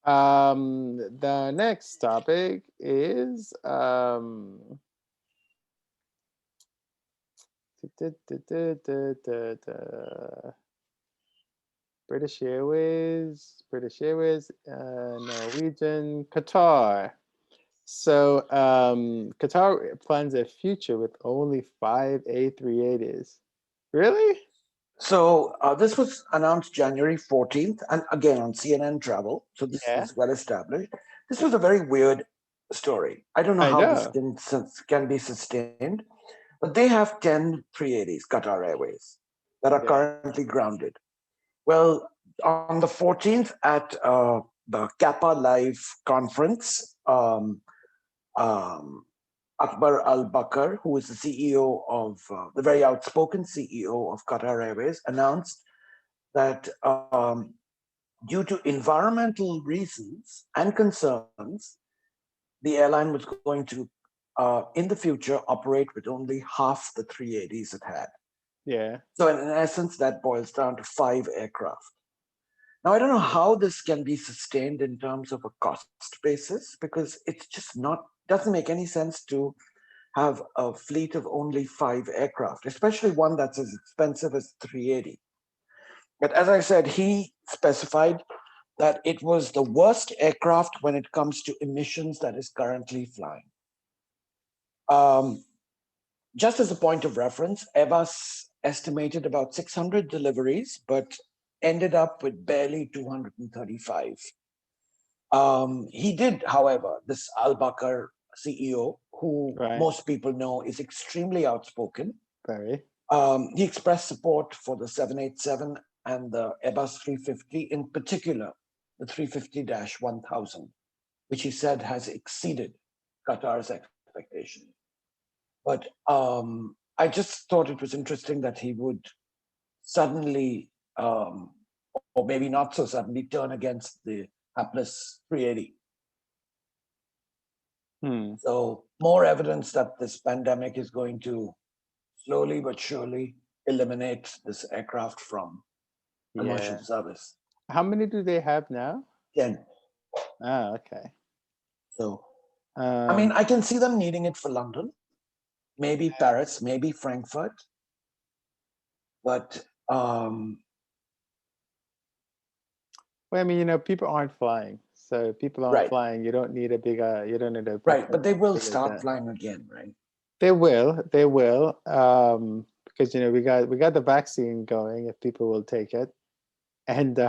The next topic is British Airways, Norwegian, Qatar. So Qatar plans a future with only 5 A380s. Really? So this was announced January 14th, and again on CNN Travel. So this Yeah, is well established. This was a very weird story. I don't know I how this know. can be sustained, but they have 10 380s, Qatar Airways, that are Yeah, currently grounded. Well, on the 14th at the Kappa Live conference, um, Akbar Al Bakr, who is the CEO of the very outspoken CEO of Qatar Airways, announced that due to environmental reasons and concerns, the airline was going to, in the future, operate with only half the 380s it had. yeah, So, in essence, that boils down to 5 aircraft. Now, I don't know how this can be sustained in terms of a cost basis because it's just not, doesn't make any sense to have a fleet of only 5 aircraft, especially one that's as expensive as 380. But as I said, he specified that it was the worst aircraft when it comes to emissions that is currently flying. Just as a point of reference, Airbus estimated about 600 deliveries, but ended up with barely 235. He did, however, this Al Bakr CEO, who right. most people know is extremely outspoken, Very. he expressed support for the 787 and the Airbus 350, in particular, the 350-1000, which he said has exceeded Qatar's expectations. But I just thought it was interesting that he would suddenly, or maybe not so suddenly, turn against the hapless 380. So more evidence that this pandemic is going to slowly but surely eliminate this aircraft from commercial service. How many do they have now? 10. Ah, okay. So, I mean, I can see them needing it for London, maybe Paris, maybe Frankfurt. But, well, I mean, people aren't flying. So people aren't flying. You don't need a bigger, you don't need a... Right, but they will start flying again, right? They will. Because, we got the vaccine going if people will take it. And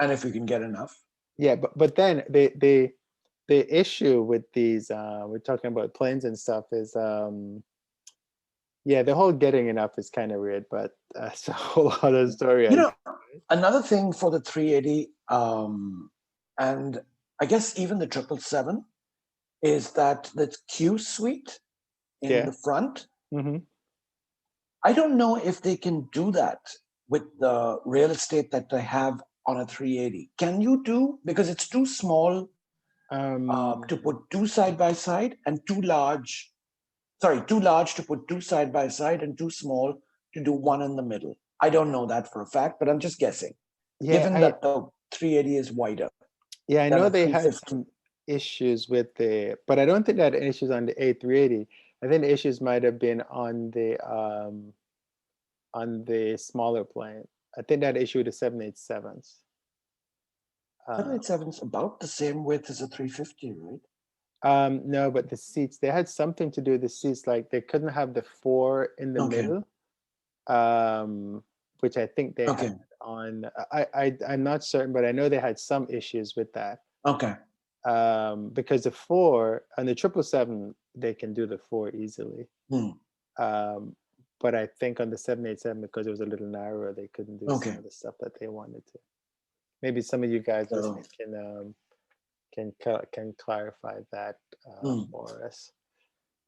if we can get enough. Yeah, but then the issue with these, we're talking about planes and stuff, is the whole getting enough is kind of weird, but it's a whole other story. Another thing for the 380, and I guess even the 777, is that the Q suite in the front. I don't know if they can do that with the real estate that they have on a 380. Can you do, because it's too small to put two side by side, and too large to put two side by side, and too small to do one in the middle. I don't know that for a fact, but I'm just guessing. Given that the 380 is wider. Yeah, I know they had some issues with but I don't think they had issues on the A380. I think the issues might have been on the smaller plane. I think that issue with the 787s. 787's about the same width as a 350, right? No, but the seats, they had something to do with the seats, like they couldn't have the 4 in the middle, which I think they had on. I'm not certain, but I know they had some issues with that. Okay. Because the 4 on the 777, they can do the 4 easily. But I think on the 787, because it was a little narrower, they couldn't do some of the stuff that they wanted to. Maybe some of you guys listening can clarify that for us.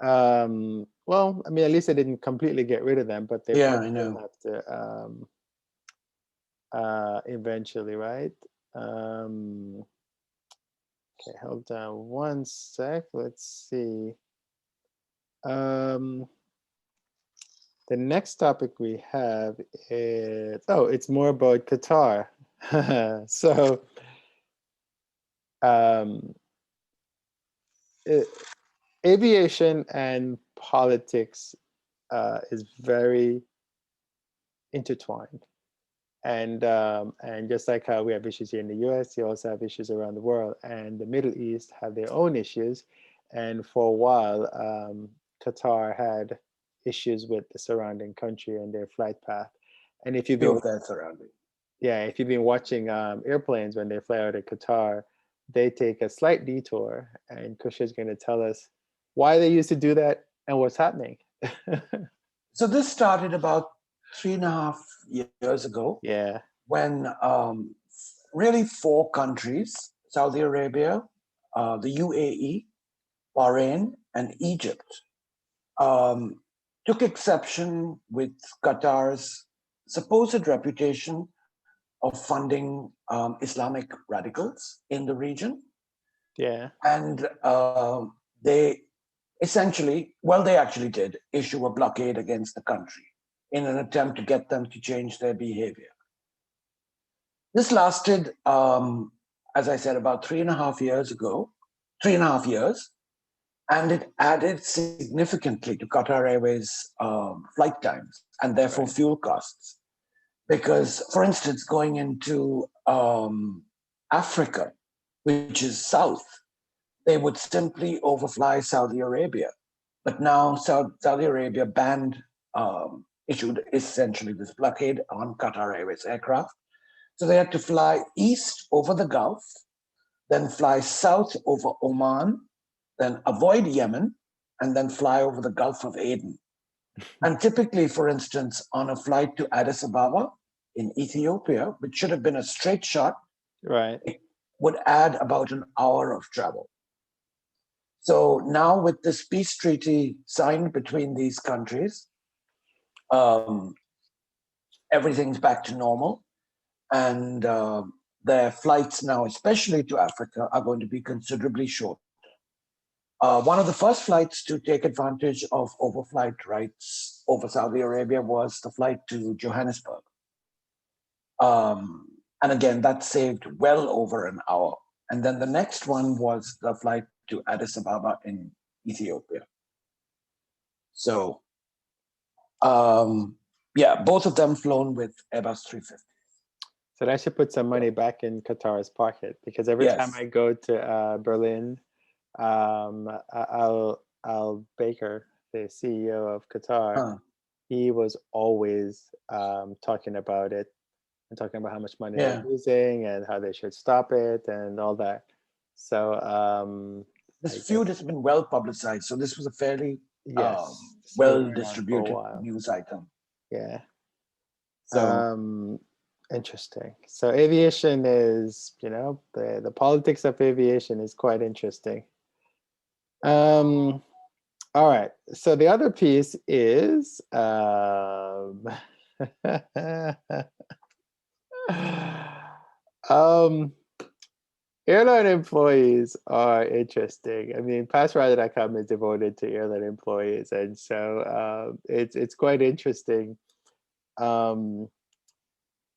Well, I mean, at least they didn't completely get rid of them, but they probably will have to eventually, right? Okay, hold on one sec. Let's see. The next topic we have is, it's more about Qatar. So, aviation and politics is very intertwined, and just like how we have issues here in the US, you also have issues around the world, and the Middle East have their own issues. And for a while, Qatar had issues with the surrounding country and their flight path. And if you've been if you've been watching airplanes when they fly out of Qatar, they take a slight detour, and Kush is going to tell us why they used to do that and what's happening. So this started about 3.5 years ago. Yeah. When really 4 countries, Saudi Arabia, the UAE, Bahrain, and Egypt, took exception with Qatar's supposed reputation of funding Islamic radicals in the region. Yeah. And they actually did issue a blockade against the country in an attempt to get them to change their behavior. This lasted, as I said, about 3.5 years, and it added significantly to Qatar Airways' flight times and therefore fuel costs. Because, for instance, going into Africa, which is south, they would simply overfly Saudi Arabia. But now Saudi Arabia issued essentially this blockade on Qatar Airways aircraft. So they had to fly east over the Gulf, then fly south over Oman, then avoid Yemen, and then fly over the Gulf of Aden. And typically, for instance, on a flight to Addis Ababa in Ethiopia, which should have been a straight shot, right, it would add about an hour of travel. So now with this peace treaty signed between these countries, everything's back to normal. And their flights now, especially to Africa, are going to be considerably short. One of the first flights to take advantage of overflight rights over Saudi Arabia was the flight to Johannesburg. And again, that saved well over an hour. And then the next one was the flight to Addis Ababa in Ethiopia. So, yeah, both of them flown with Airbus 350. So that should put some money back in Qatar's pocket, because every time Yes. I go to Berlin, Al Baker, the CEO of Qatar, he was always talking about it and talking about how much money they're losing and how they should stop it and all that. So this feud has been well publicized. So this was a fairly well distributed news item. Yeah. So interesting. So aviation is, you know, the politics of aviation is quite interesting. All right. So the other piece is airline employees are interesting. I mean, passrider.com is devoted to airline employees, and so it's quite interesting.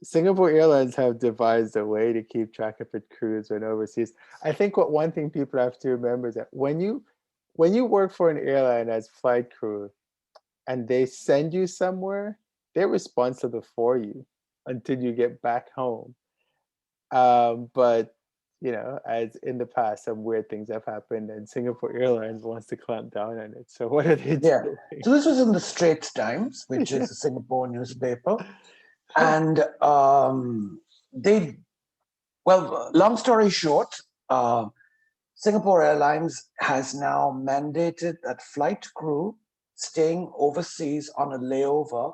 Singapore Airlines have devised a way to keep track of its crews when overseas. I think one thing people have to remember is that when you work for an airline as flight crew and they send you somewhere, they're responsible for you until you get back home. But you know, as in the past, some weird things have happened, and Singapore Airlines wants to clamp down on it. So what are they doing? So this was in the Straits Times, which is a Singapore newspaper. And long story short, Singapore Airlines has now mandated that flight crew staying overseas on a layover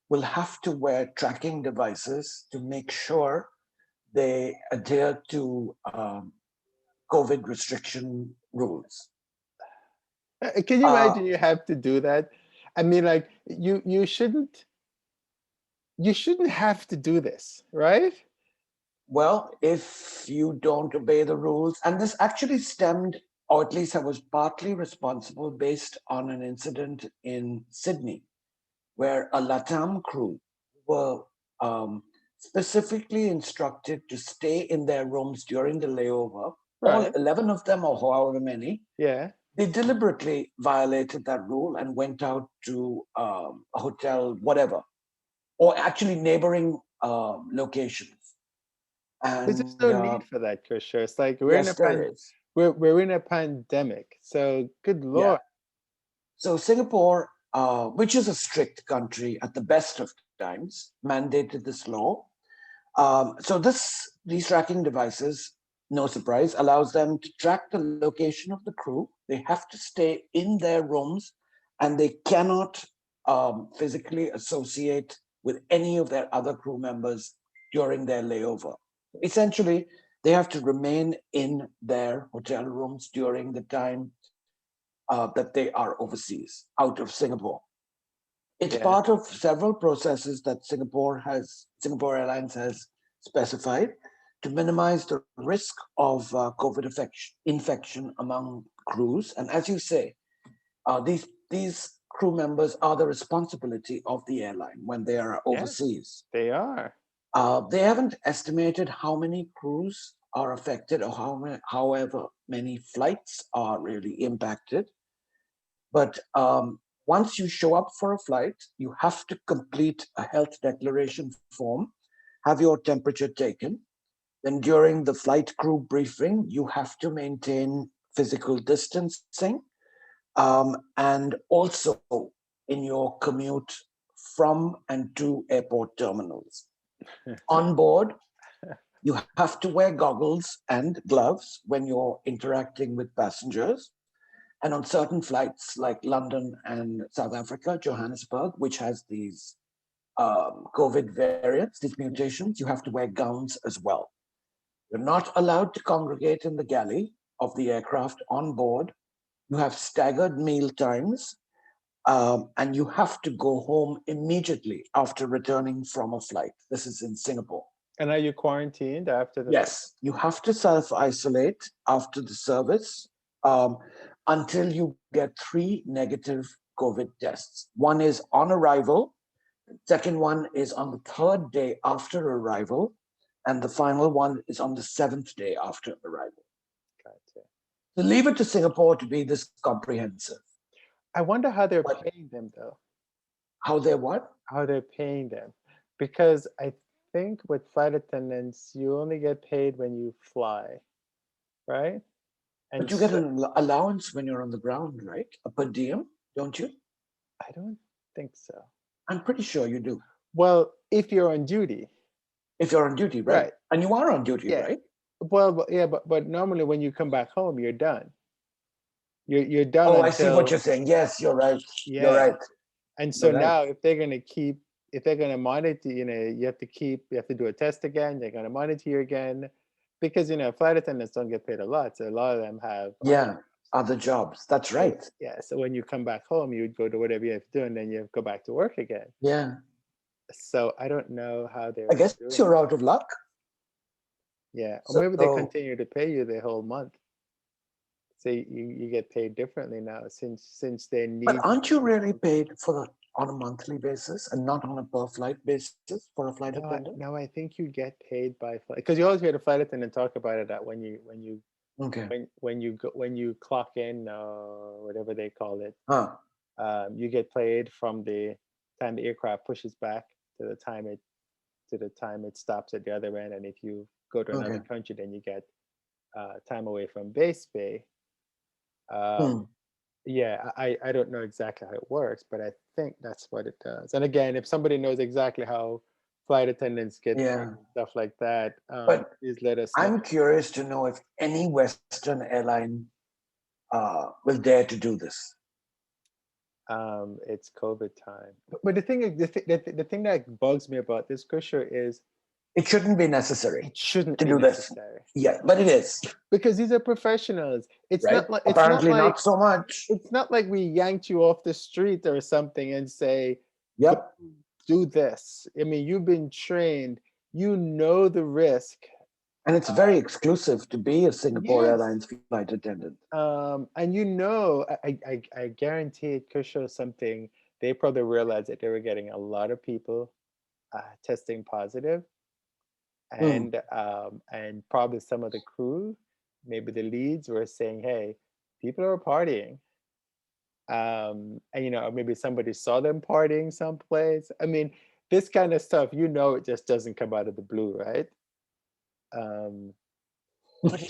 will have to wear tracking devices to make sure they adhere to COVID restriction rules. Can you imagine you have to do that? I mean, like you shouldn't have to do this, right? Well, if you don't obey the rules, and this actually stemmed, or at least I was partly responsible based on an incident in Sydney, where a LATAM crew were specifically instructed to stay in their rooms during the layover. All 11 of them, or however many, they deliberately violated that rule and went out to a hotel, whatever, or actually neighboring locations. And there's just no need for that, Kushrow. It's like we're in a pandemic. So good Lord. So Singapore, which is a strict country at the best of times, mandated this law. So these tracking devices, no surprise, allows them to track the location of the crew. They have to stay in their rooms, and they cannot physically associate with any of their other crew members during their layover. Essentially, they have to remain in their hotel rooms during the time that they are overseas, out of Singapore. It's part of several processes that Singapore Airlines has specified to minimize the risk of COVID infection among crews. And as you say, these crew members are the responsibility of the airline when they are overseas. They are. They haven't estimated how many crews are affected or however many flights are really impacted. But once you show up for a flight, you have to complete a health declaration form, have your temperature taken. Then during the flight crew briefing, you have to maintain physical distancing. And also in your commute from and to airport terminals. On board, you have to wear goggles and gloves when you're interacting with passengers. And on certain flights like London and South Africa, Johannesburg, which has these COVID variants, these mutations, you have to wear gowns as well. You're not allowed to congregate in the galley of the aircraft on board. you have staggered meal times, and you have to go home immediately after returning from a flight. This is in Singapore. And are you quarantined after the? Yes, you have to self-isolate after the service, um, until you get 3 negative COVID tests. One is on arrival, second one is on the third day after arrival, and the final one is on the seventh day after arrival. Gotcha. So leave it to Singapore to be this comprehensive. I wonder how they're But paying them though. how they're what? How they're paying them, because I think with flight attendants, you only get paid when you fly, right? And But you get so, an allowance when you're on the ground, right? A per diem, don't you? I don't think so. I'm pretty sure you do. Well, if you're on duty, If you're on duty, right? right? And you are on duty, Yeah. right? Well, yeah, but normally when you come back home, you're done. You're done Oh, I see what until, you're saying. Yes, you're right. You're yeah. right. And so You're right. now, if they're gonna keep, if they're gonna monitor, you have to keep, you have to do a test again. They're gonna monitor you again, because flight attendants don't get paid a lot, so a lot of them have other Yeah, jobs. other jobs. That's So, right. yeah, so when you come back home, you would go to whatever you have to do, and then you have to go back to work again. Yeah. So I don't know how I they're guess doing you're it. out of luck. Yeah, or maybe they So, continue to pay you the whole month. So you get paid differently now, since they but need. aren't you really paid on a monthly basis and not on a per flight basis for a flight No, attendant? no, I think you get paid by flight, because you always hear the flight attendant talk about it, that Okay. when you clock in, whatever they call it, Huh. you get paid from the time the aircraft pushes back to the time it stops at the other end. And if you go to another Okay. country, then you get time away from base pay. Hmm. Yeah, I don't know exactly how it works, but I think that's what it does. And again, if somebody knows exactly how flight attendants get paid Yeah. and stuff like that, But please let us know. I'm curious to know if any Western airline will dare to do this. It's COVID time. But the thing is, the thing that bugs me about this, Kusher, is It shouldn't be necessary it shouldn't to be do this. necessary, Yeah, but it is, because these are professionals. right? Apparently not so much. It's not like we yanked you off the street or something and say, "Go Yep. do this." I mean, you've been trained. You know the risk. And it's very exclusive to be a Singapore Yes. Airlines flight attendant. And I guarantee it could show something. They probably realized that they were getting a lot of people testing positive, Hmm. and probably some of the crew, maybe the leads, were saying, "Hey, people are partying," and or maybe somebody saw them partying someplace. I mean, this kind of stuff, it just doesn't come out of the blue, right? Um, but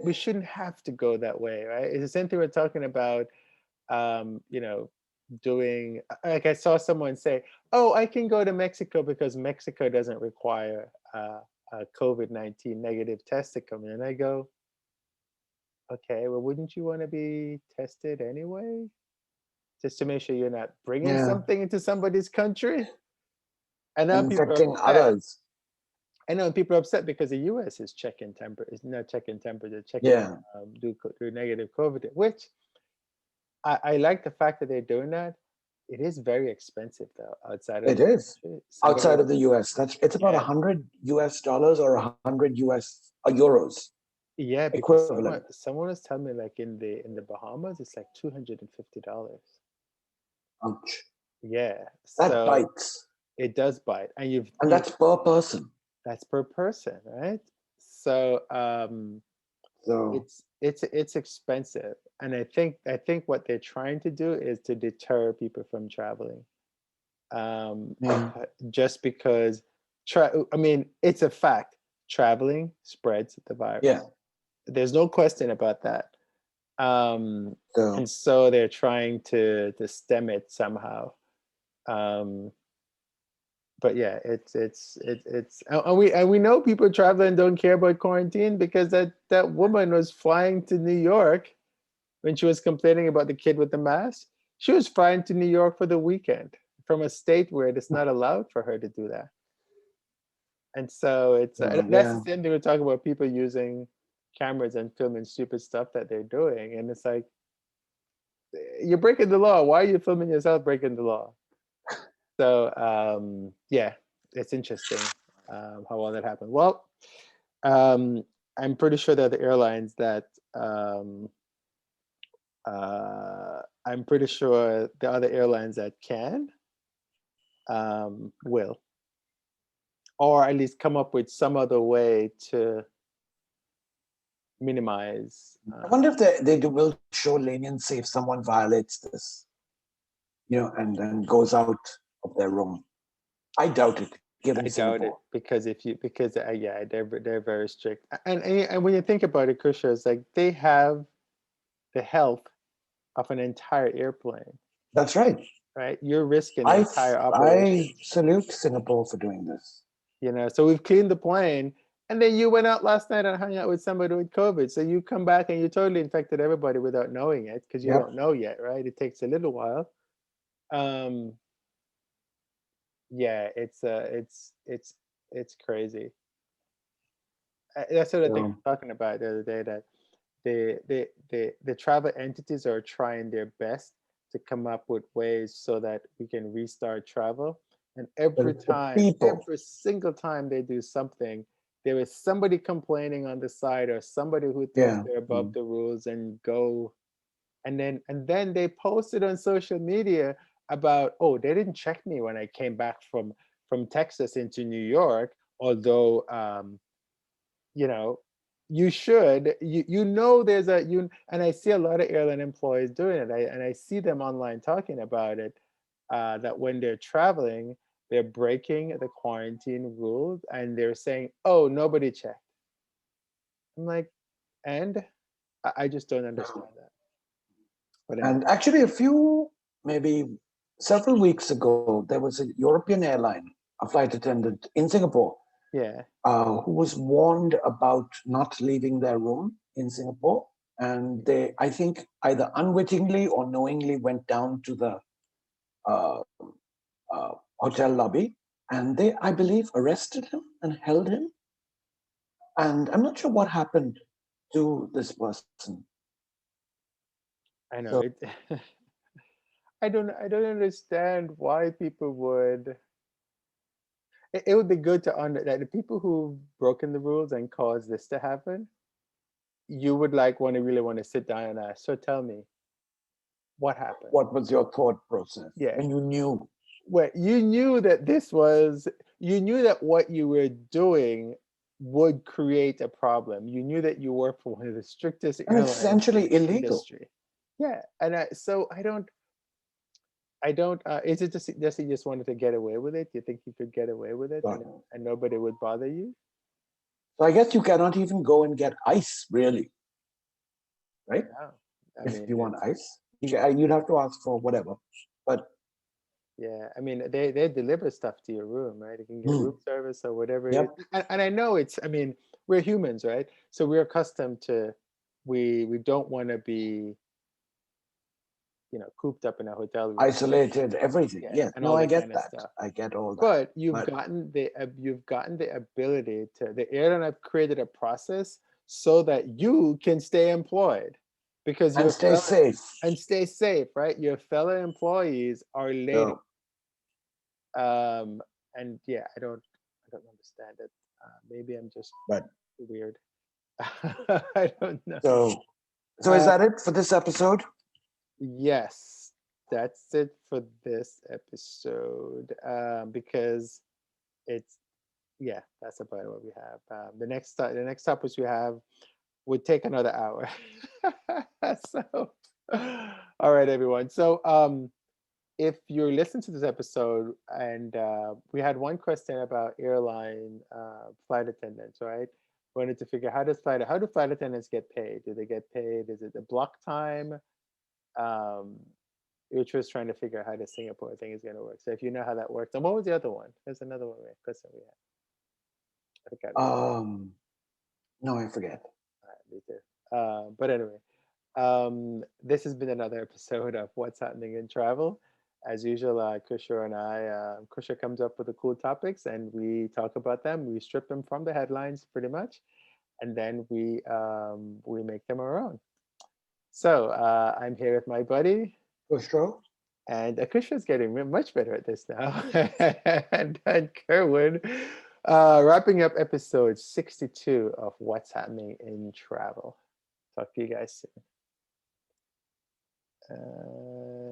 we shouldn't have to go that way, right? It's the same thing we're talking about, um, you know, doing, like, I saw someone say, "Oh, I can go to Mexico because Mexico doesn't require a COVID-19 negative test to come in." And I go, "Okay, well, wouldn't you want to be tested anyway, just to make sure you're not bringing Yeah. something into somebody's country?" And now people are Infecting upset. others. I know people are upset because the U.S. is not checking temperature, checking Yeah. do negative COVID, which I like the fact that they're doing that. It is very expensive though outside of It the is. country. Outside of the US. It's about Yeah, $100 or 100 US euros yeah, because equivalent. someone was telling me, like, in the Bahamas, it's like $250. Ouch. Yeah, That so bites. it does bite, and And that's per person. that's per person, right? So So it's expensive, and I think what they're trying to do is to deter people from traveling. yeah. Just because I mean, it's a fact. Traveling spreads the Yeah. virus. There's no question about that. Um, So and so they're trying to stem it somehow. Um, but yeah, it's and we know people traveling don't care about quarantine, because that woman was flying to New York when she was complaining about the kid with the mask. She was flying to New York for the weekend from a state where it's not allowed for her to do that. And so that's the yeah. same thing we're talking about, people using cameras and filming stupid stuff that they're doing. And it's like, you're breaking the law. Why are you filming yourself breaking the law? So yeah, it's interesting how all that happened. Well, I'm pretty sure that the airlines that I'm pretty sure the other airlines that can will, or at least come up with some other way to minimize. I wonder if will show leniency if someone violates this, and then goes out of their room. I doubt it, given I doubt Singapore. it because yeah, they're very strict, and when you think about it, Kushrow, it's like they have the health of an entire airplane. That's right. Right, you're risking the entire I operation. salute Singapore for doing this. So we've cleaned the plane, and then you went out last night and hung out with somebody with COVID. So you come back and you totally infected everybody without knowing it, because you don't know yet, right? It takes a little while. Yeah, it's crazy. That's what I think I'm talking about the other day, that the travel entities are trying their best to come up with ways so that we can restart travel. And every single time they do something, there is somebody complaining on the side, or somebody who thinks they're above the rules and go, and then they post it on social media about, oh, they didn't check me when I came back from Texas into New York, although you should, there's and I see a lot of airline employees doing it, and I see them online talking about it, that when they're traveling, they're breaking the quarantine rules and they're saying, oh, nobody checked. I'm like, and I just don't understand that. But anyway. And actually, maybe several weeks ago, there was a European airline, a flight attendant in Singapore, who was warned about not leaving their room in Singapore. And they, I think, either unwittingly or knowingly went down to the hotel lobby, and they, I believe, arrested him and held him. And I'm not sure what happened to this person. I know it. I don't understand why people would. It would be good to that the people who've broken the rules and caused this to happen, you would really want to sit down and ask, so tell me, what happened? What was your thought process? Yeah. When you knew? Well, you knew that you knew that what you were doing would create a problem. You knew that you worked for one of the strictest airlines, essentially illegal. Industry. Yeah, and so I don't. Is it just he just wanted to get away with it? Do you think he could get away with it, and nobody would bother you? So I guess you cannot even go and get ice, really, right? Yeah. If you want ice, you'd have to ask for whatever. But yeah, I mean, they deliver stuff to your room, right? You can get room service or whatever it is. And I know we're humans, right? So we're accustomed to, we don't want to be, cooped up in a hotel room. Isolated, everything. Yeah. No, I get that. Stuff. I get all that. But you've gotten the ability to, the airline have created a process so that you can stay employed, because and stay safe, right? Your fellow employees are learning. And yeah, I don't understand it. Maybe I'm just weird. I don't know. So is that it for this episode? Yes, that's it for this episode. Because that's about what we have. The next topics we have would take another hour. So, all right, everyone. So, if you're listening to this episode, and we had one question about airline flight attendants, right? We wanted to figure how do flight attendants get paid? Do they get paid? Is it the block time? We were just trying to figure out how the Singapore thing is going to work. So if you know how that works, and what was the other one? There's another question we had. No, I forget. Me too. But anyway, this has been another episode of What's Happening in Travel. As usual, Cushrow and Cushrow comes up with the cool topics and we talk about them. We strip them from the headlines pretty much, and then we make them our own. So I'm here with my buddy, Cushrow. and Akusha's getting much better at this now. and Kerwin, wrapping up episode 62 of What's Happening in Travel. Talk to you guys soon.